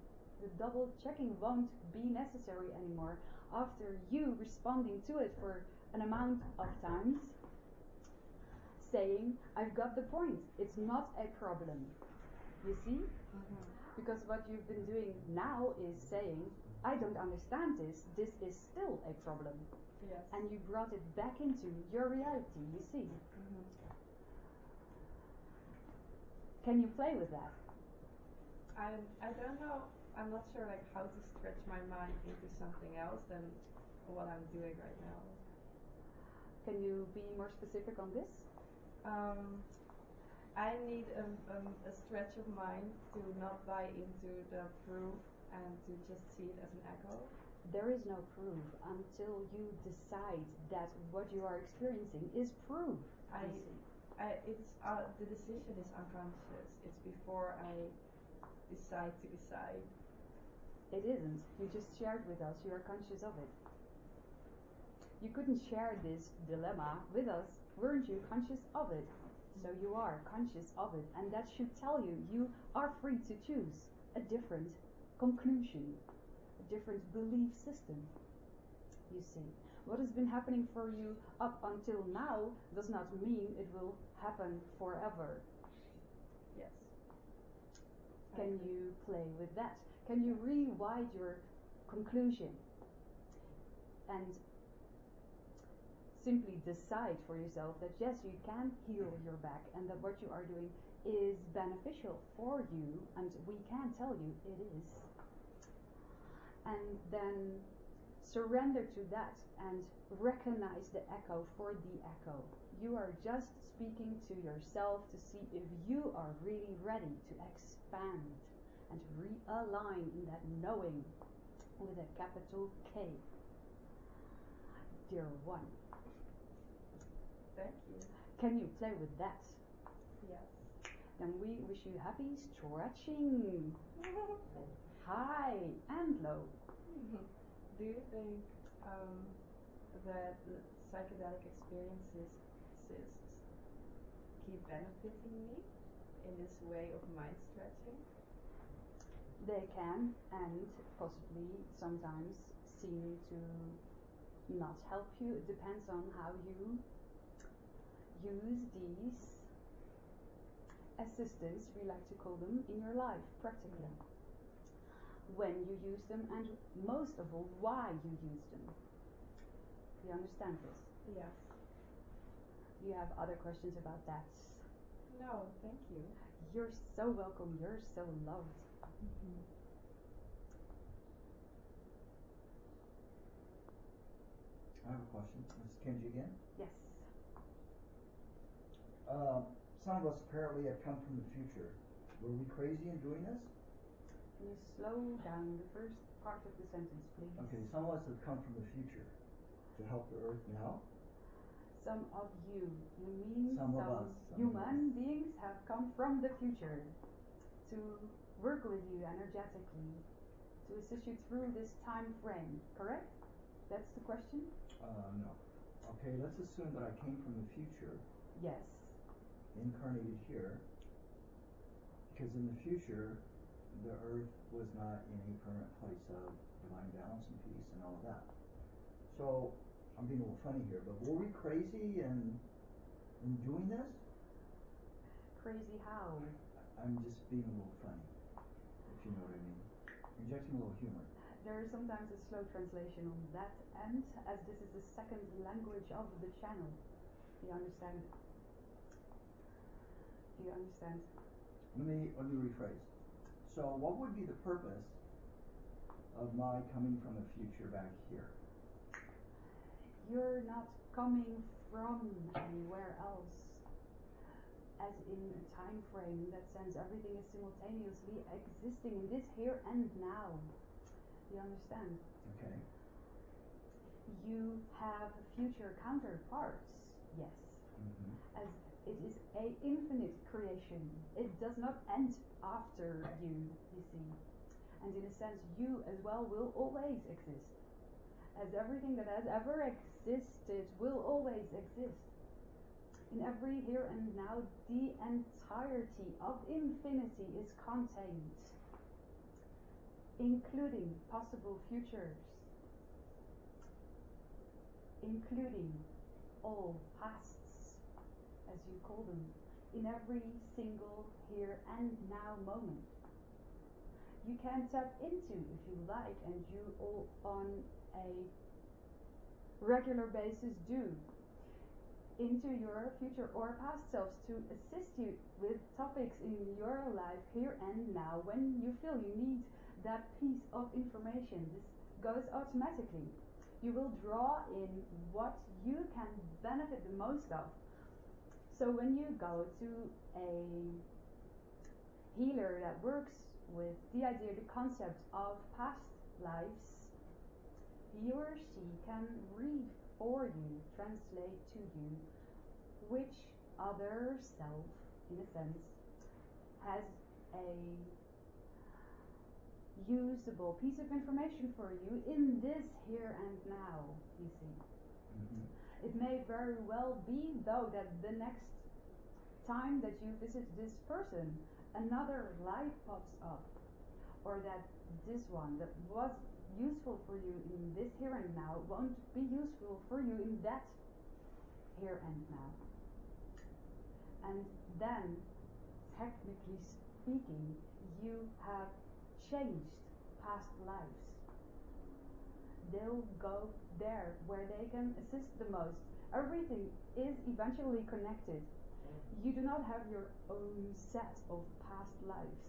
The double checking won't be necessary anymore after you responding to it for an amount of times, saying, I've got the point, it's not a problem. You see? Because what you've been doing now is saying, I don't understand this is still a problem. Yes. And you brought it back into your reality, you see. Can you play with that? I don't know, I'm not sure like how to stretch my mind into something else than what I'm doing right now. Can you be more specific on this? I need a stretch of mind to not buy into the proof and to just see it as an echo. There is no proof until you decide that what you are experiencing is proof. The decision is unconscious. It's before I decide to decide. It isn't. You just shared with us. You are conscious of it. You couldn't share this dilemma with us, weren't you conscious of it? So you are conscious of it, and that should tell you you are free to choose a different conclusion, a different belief system. You see, what has been happening for you up until now does not mean it will happen forever. Yes. Can you play with that? Can you rewrite your conclusion and simply decide for yourself that yes, you can heal your back and that what you are doing is beneficial for you, and we can tell you it is. And then surrender to that and recognize the echo for the echo. You are just speaking to yourself to see if you are really ready to expand and realign in that knowing with a capital K. Dear one. Thank you. Can you play with that? Yes. Then we wish you happy stretching. High and low. Do you think that psychedelic experiences keep benefiting me in this way of mind stretching? They can, and possibly sometimes seem to not help you. It depends on how you use these assistants, we like to call them, in your life, practically. When you use them, and most of all, why you use them. Do you understand this? Yes. Do you have other questions about that? No, thank you. You're so welcome. You're so loved. I have a question. This is Kenji again. Yes. Some of us apparently have come from the future. Were we crazy in doing this? Can you slow down the first part of the sentence, please? Okay, some of us have come from the future to help the Earth now. Some of you. You mean Some of us. Human beings have come from the future to work with you energetically, to assist you through this time frame, correct? That's the question? No. Okay, let's assume that I came from the future, Yes. incarnated here, because in the future, the Earth was not in a permanent place of divine balance and peace and all of that. So, I'm being a little funny here, but were we crazy in doing this? Crazy how? I'm just being a little funny, if you know what I mean. Injecting a little humor. There is sometimes a slow translation on that end, as this is the second language of the channel. Do you understand? Do you understand? Let me rephrase. So, what would be the purpose of my coming from the future back here? You're not coming from anywhere else. As in a time frame, in that sense, everything is simultaneously existing in this here and now. Do you understand? Okay. You have future counterparts, yes. Mm-hmm. As it is a infinite creation. It does not end after you see. And in a sense, you as well will always exist. As everything that has ever existed will always exist. In every here and now, the entirety of infinity is contained, including possible futures, including all pasts, as you call them, in every single here and now moment. You can tap into, if you like, and you all on a regular basis do, into your future or past selves to assist you with topics in your life here and now when you feel you need that piece of information. This goes automatically. You will draw in what you can benefit the most of. So when you go to a healer that works with the idea, the concept of past lives, he or she can read for you, translate to you, which other self, in a sense, has a usable piece of information for you in this here and now, you see. Mm-hmm. It may very well be, though, that the next time that you visit this person, another life pops up, or that this one that was useful for you in this here and now won't be useful for you in that here and now. And then, technically speaking, you have changed past lives. They'll go there where they can assist the most. Everything is eventually connected. You do not have your own set of past lives.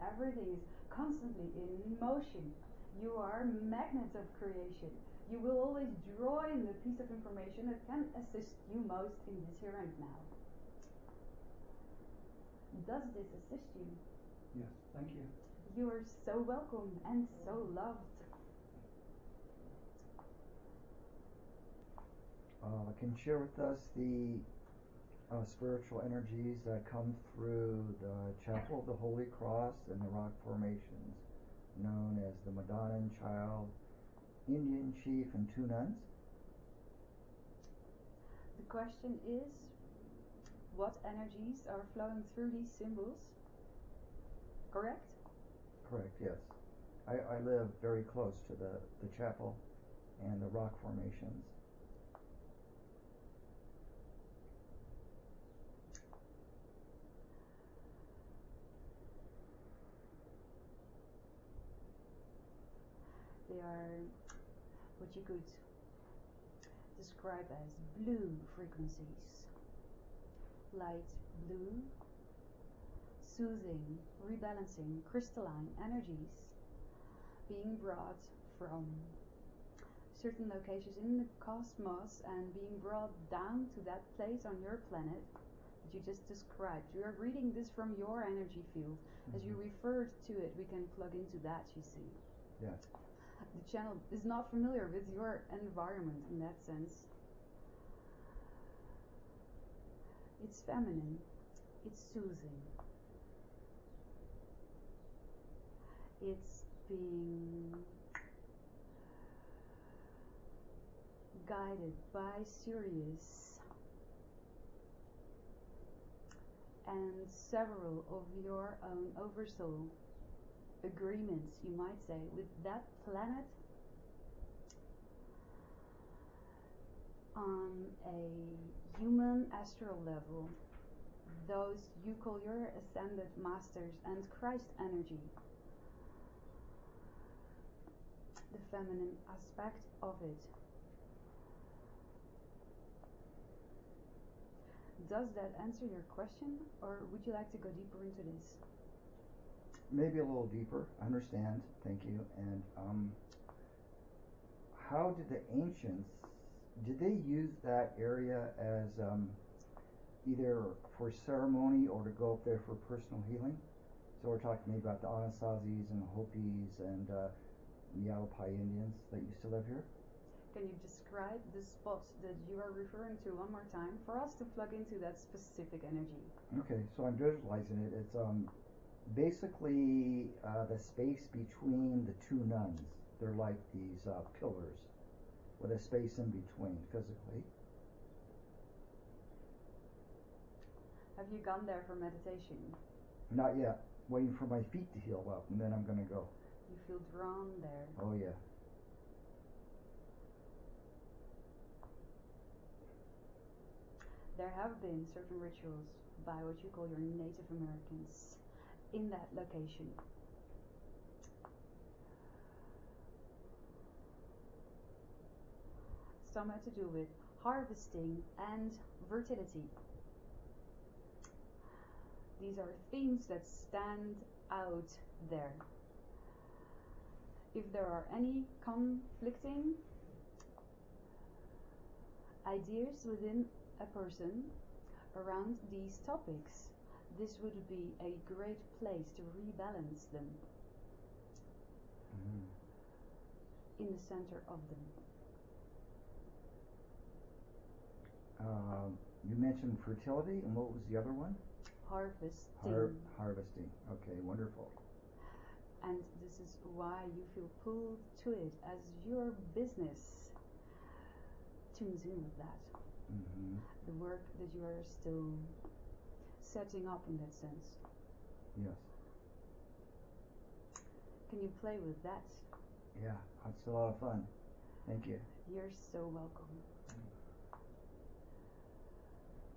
Everything is constantly in motion. You are magnets of creation. You will always draw in the piece of information that can assist you most in this here and now. Does this assist you? Yes, thank you. You are so welcome and so loved. Can you share with us the spiritual energies that come through the Chapel of the Holy Cross and the rock formations, known as the Madonna Child, Indian Chief, and two nuns? The question is, what energies are flowing through these symbols? Correct? Correct, yes. I live very close to the chapel and the rock formations. They are what you could describe as blue frequencies. Light blue, soothing, rebalancing, crystalline energies being brought from certain locations in the cosmos and being brought down to that place on your planet that you just described. You are reading this from your energy field. As you referred to it, we can plug into that, you see. Yeah. The channel is not familiar with your environment in that sense. It's feminine. It's soothing. It's being guided by Sirius and several of your own oversoul agreements, you might say, with that planet on a human astral level. Those you call your ascended masters and Christ energy. The feminine aspect of it. Does that answer your question, or would you like to go deeper into this? Maybe a little deeper. I understand. Thank you. And how did the ancients, did they use that area as either for ceremony or to go up there for personal healing? So we're talking maybe about the Anasazis and Hopis and the Yavapai Indians that used to live here. Can you describe the spot that you are referring to one more time for us to plug into that specific energy? Okay, so I'm visualizing it. It's basically the space between the two nuns. They're like these pillars with a space in between physically. Have you gone there for meditation? Not yet. Waiting for my feet to heal up, and then I'm going to go. You feel drawn there. Oh, yeah. There have been certain rituals by what you call your Native Americans in that location. Some had to do with harvesting and fertility. These are themes that stand out there. If there are any conflicting ideas within a person around these topics, this would be a great place to rebalance them in the center of them. You mentioned fertility, and what was the other one? Harvesting. Harvesting. Okay, wonderful. And this is why you feel pulled to it, as your business tunes in with that. Mm-hmm. The work that you are still setting up in that sense. Yes. Can you play with that? Yeah, it's a lot of fun. Thank you. You're so welcome.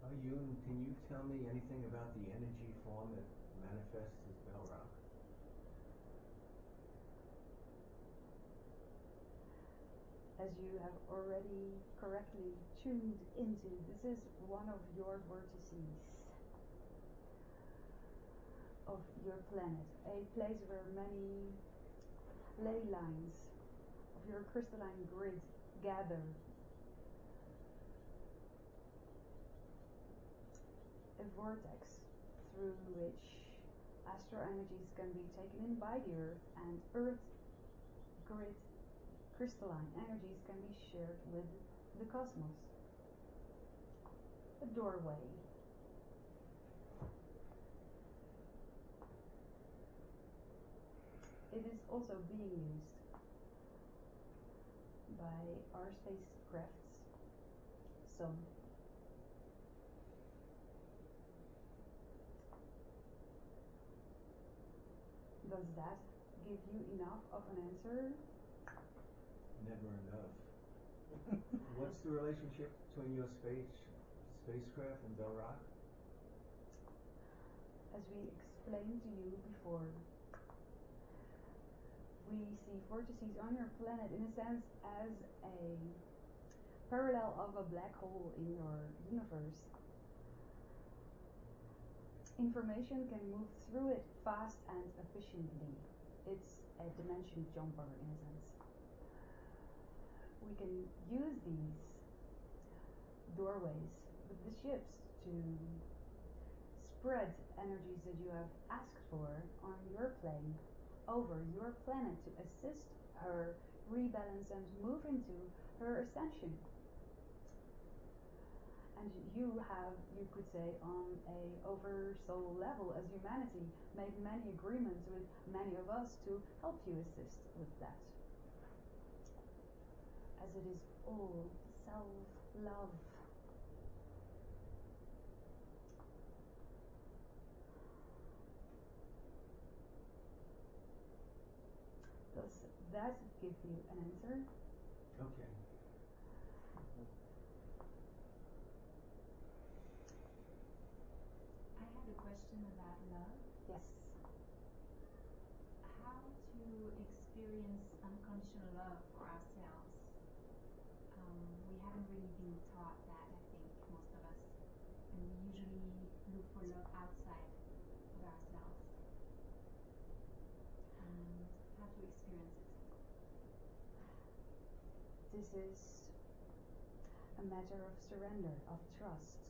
Arjun, can you tell me anything about the energy form that manifests as Bell Rock? As you have already correctly tuned into, this is one of your vortices of your planet, a place where many ley lines of your crystalline grid gather. A vortex through which astral energies can be taken in by the earth, and earth grid crystalline energies can be shared with the cosmos. A doorway. It is also being used by our spacecrafts, some. Does that give you enough of an answer? Never enough. What's the relationship between your spacecraft and Bell Rock? As we explained to you before, we see vortices on your planet in a sense as a parallel of a black hole in your universe. Information can move through it fast and efficiently. It's a dimension jumper in a sense. we can use these doorways with the ships to spread energies that you have asked for on your plane over your planet to assist her rebalance and move into her ascension. And you have, you could say, on a oversoul level as humanity, made many agreements with many of us to help you assist with that. As it is all self-love. Does that give you an answer? Okay. I had a question about love. Yes. How to experience unconditional love for ourselves. We haven't really been taught that, I think, most of us. And we usually look for love outside of ourselves. How to experience it. This is a matter of surrender, of trust,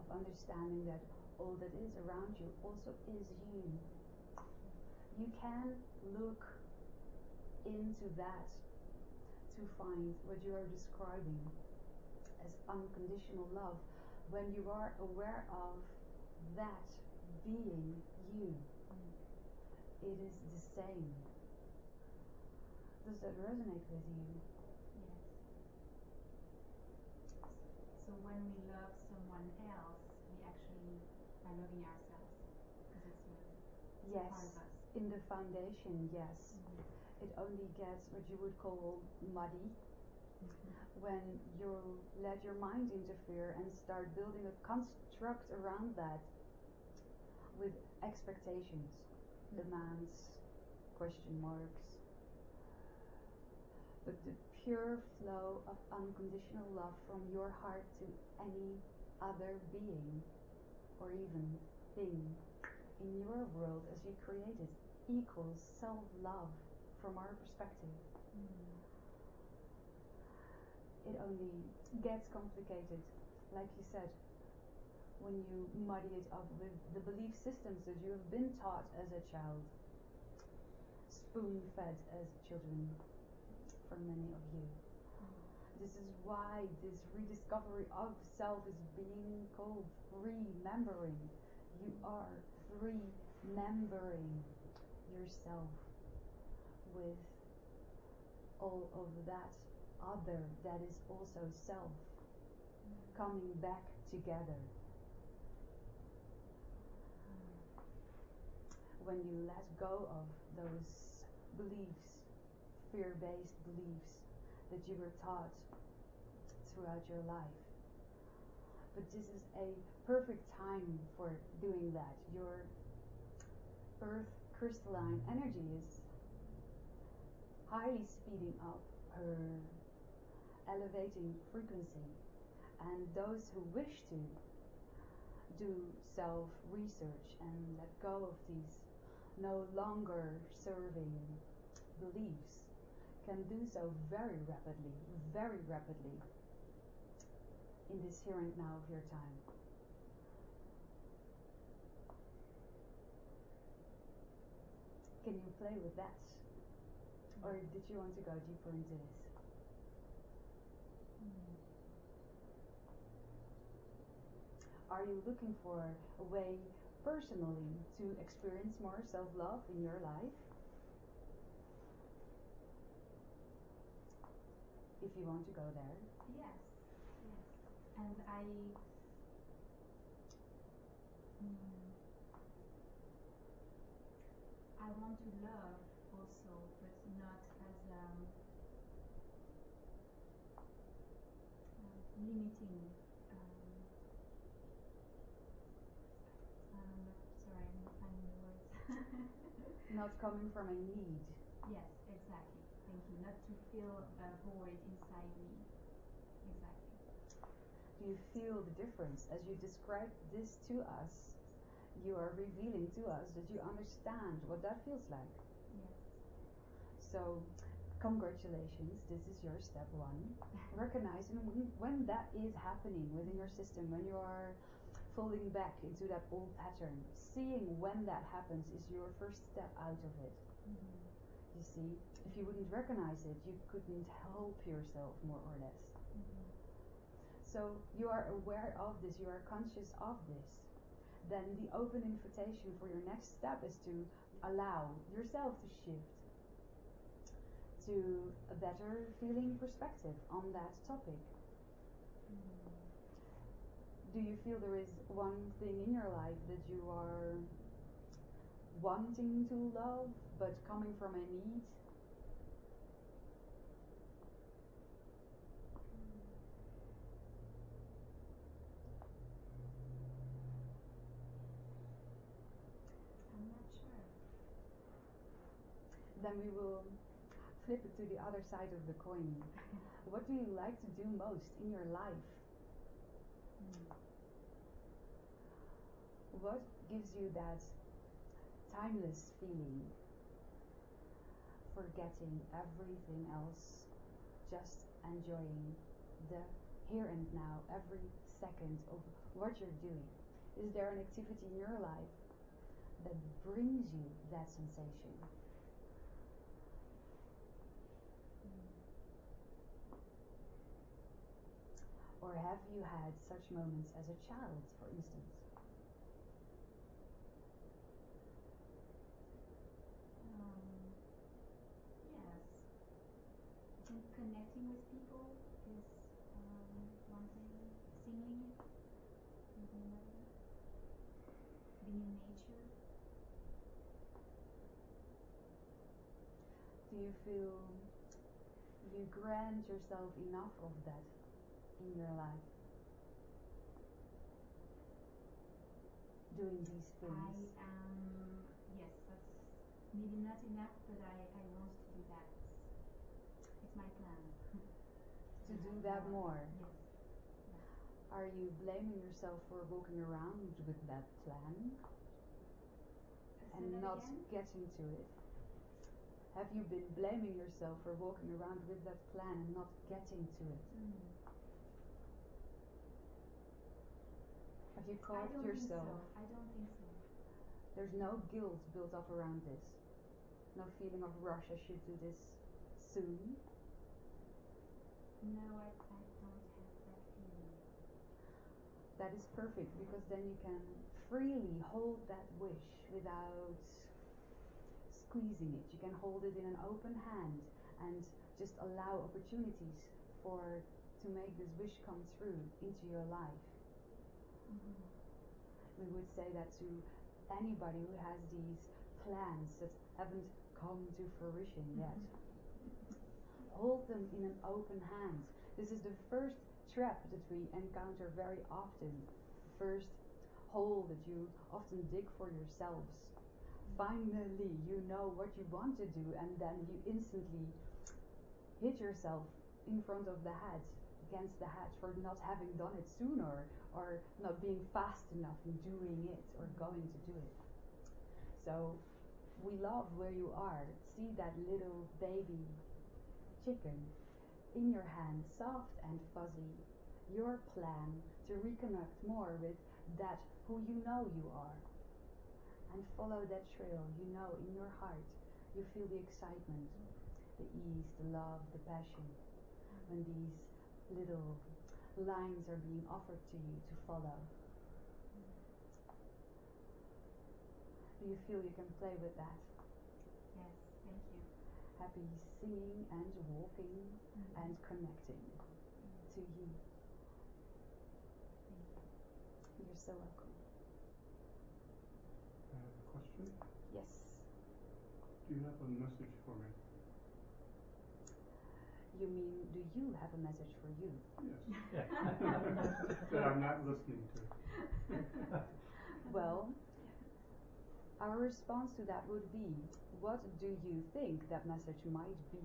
of understanding that all that is around you also is you. You can look into that to find what you are describing as unconditional love when you are aware of that being you. It is the same. Does that resonate with you? Yes. So when we love someone else, we actually are loving ourselves because it's a Yes. part of us. In the foundation, yes. It only gets what you would call muddy when you let your mind interfere and start building a construct around that with expectations, demands, question marks. But the pure flow of unconditional love from your heart to any other being or even thing in your world as you create it equals self-love from our perspective. It only gets complicated, like you said, when you muddy it up with the belief systems that you have been taught as a child, spoon-fed as children for many of you. This is why this rediscovery of self is being called remembering. You are remembering yourself with all of that other that is also self coming back together. When you let go of those beliefs, fear-based beliefs that you were taught throughout your life. But this is a perfect time for doing that. Your earth crystalline energy is highly speeding up her elevating frequency, and those who wish to do self-research and let go of these no longer serving beliefs can do so very rapidly in this here and now of your time. Can you play with that? Or did you want to go deeper into this? Are you looking for a way personally to experience more self-love in your life? If you want to go there. Yes. And I want to love also, but not as limiting. Sorry, I'm not finding the words. Not coming from a need. Yes, exactly. Thank you. Not to fill a void inside me. Exactly. Do you feel the difference? As you describe this to us, you are revealing to us that you understand what that feels like. Yes. So congratulations, this is your step one. Recognizing when that is happening within your system, when you are falling back into that old pattern, seeing when that happens is your first step out of it. You see, if you wouldn't recognize it, you couldn't help yourself, more or less. So you are aware of this, you are conscious of this. Then the open invitation for your next step is to allow yourself to shift to a better feeling perspective on that topic. Do you feel there is one thing in your life that you are wanting to love but coming from a need? I'm not sure. Then we will flip it to the other side of the coin. What do you like to do most in your life? What gives you that timeless feeling? Forgetting everything else, just enjoying the here and now, every second of what you're doing. Is there an activity in your life that brings you that sensation? Or have you had such moments as a child, for instance? Yes. I think connecting with people is one thing. Singing is another. Being in nature. Do you feel you grant yourself enough of that in your life? Doing these things? Yes, that's maybe not enough, but I want to do that. It's my plan. To do that more? Yes. Are you blaming yourself for walking around with that plan and not getting to it? Have you been blaming yourself for walking around with that plan and not getting to it? Have you caught yourself? I don't think so. There's no guilt built up around this. No feeling of rush, I should do this soon. No, I don't have that feeling. That is perfect, because then you can freely hold that wish without squeezing it. You can hold it in an open hand and just allow opportunities to make this wish come through into your life. We would say that to anybody who has these plans that haven't come to fruition yet. Hold them in an open hand. This is the first trap that we encounter very often. The first hole that you often dig for yourselves. Finally, you know what you want to do, and then you instantly hit yourself in front of the hedge, against the hedge, for not having done it sooner, or not being fast enough in doing it or going to do it. So we love where you are. See that little baby chicken in your hand, soft and fuzzy. Your plan to reconnect more with that who you know you are. And follow that trail, you know, in your heart. You feel the excitement, the ease, the love, the passion, when these little lines are being offered to you to follow. Do you feel you can play with that? Yes, thank you. Happy singing and walking and connecting to you. Thank you. You're so welcome. I have a question. Yes. Do you have a message for me? You mean, do you have a message for you? Yes. That I'm not listening to. Well, our response to that would be, what do you think that message might be?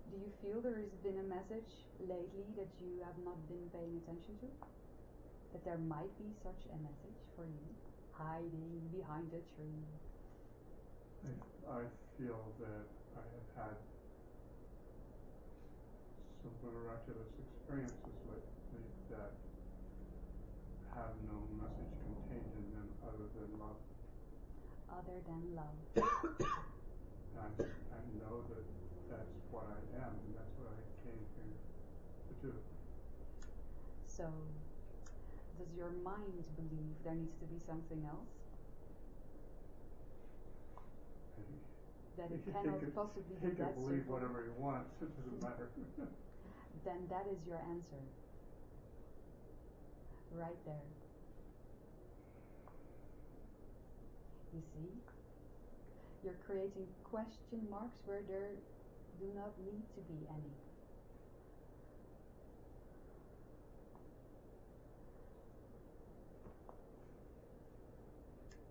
Do you feel there has been a message lately that you have not been paying attention to? that there might be such a message for you hiding behind a tree. I feel that I have had some miraculous experiences lately that have no message contained in them other than love. Other than love. I know that that's what I am, and that's what I came here to do. So, does your mind believe there needs to be something else? That it cannot possibly be He that can believe simple? whatever he wants, it doesn't matter. Then that is your answer. Right there. You see? You're creating question marks where there do not need to be any.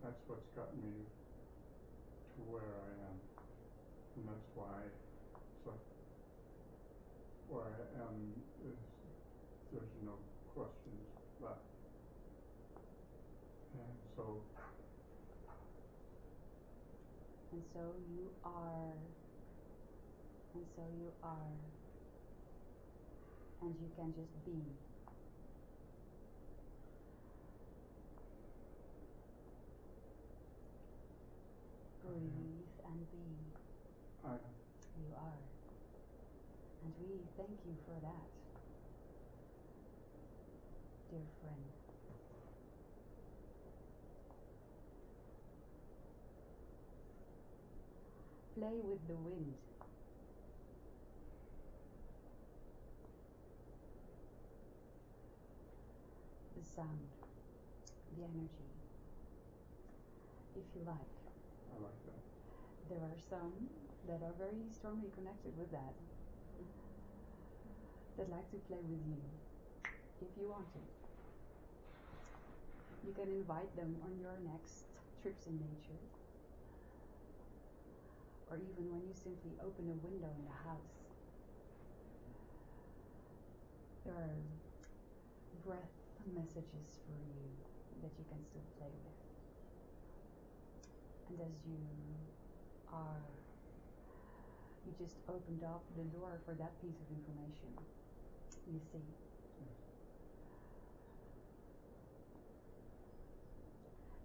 That's what's got me to where I am. And that's why it's like where I am is there's no questions left. And so you are. And so you are. And you can just be. Breathe and be. I You are. And we thank you for that, dear friend. Play with the wind. The sound, the energy, if you like. like that. There are some that are very strongly connected with that like to play with you, if you want to. You can invite them on your next trips in nature, or even when you simply open a window in the house. There are breath messages for you that you can still play with. And as you just opened up the door for that piece of information, you see.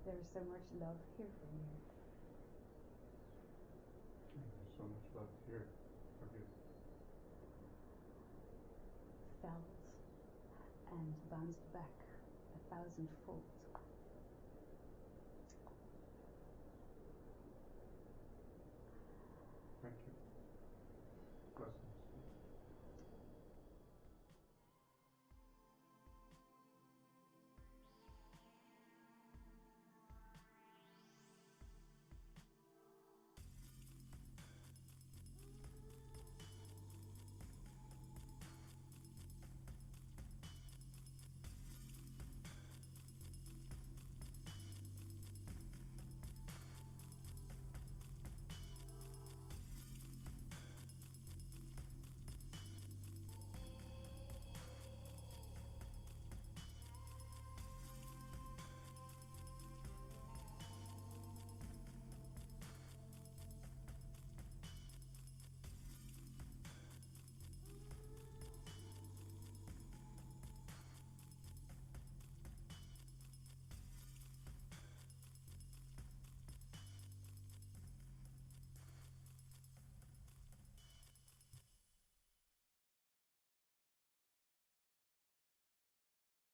There's so much love here for you. There's so much love here for you. Felt and bounced back 1,000-fold.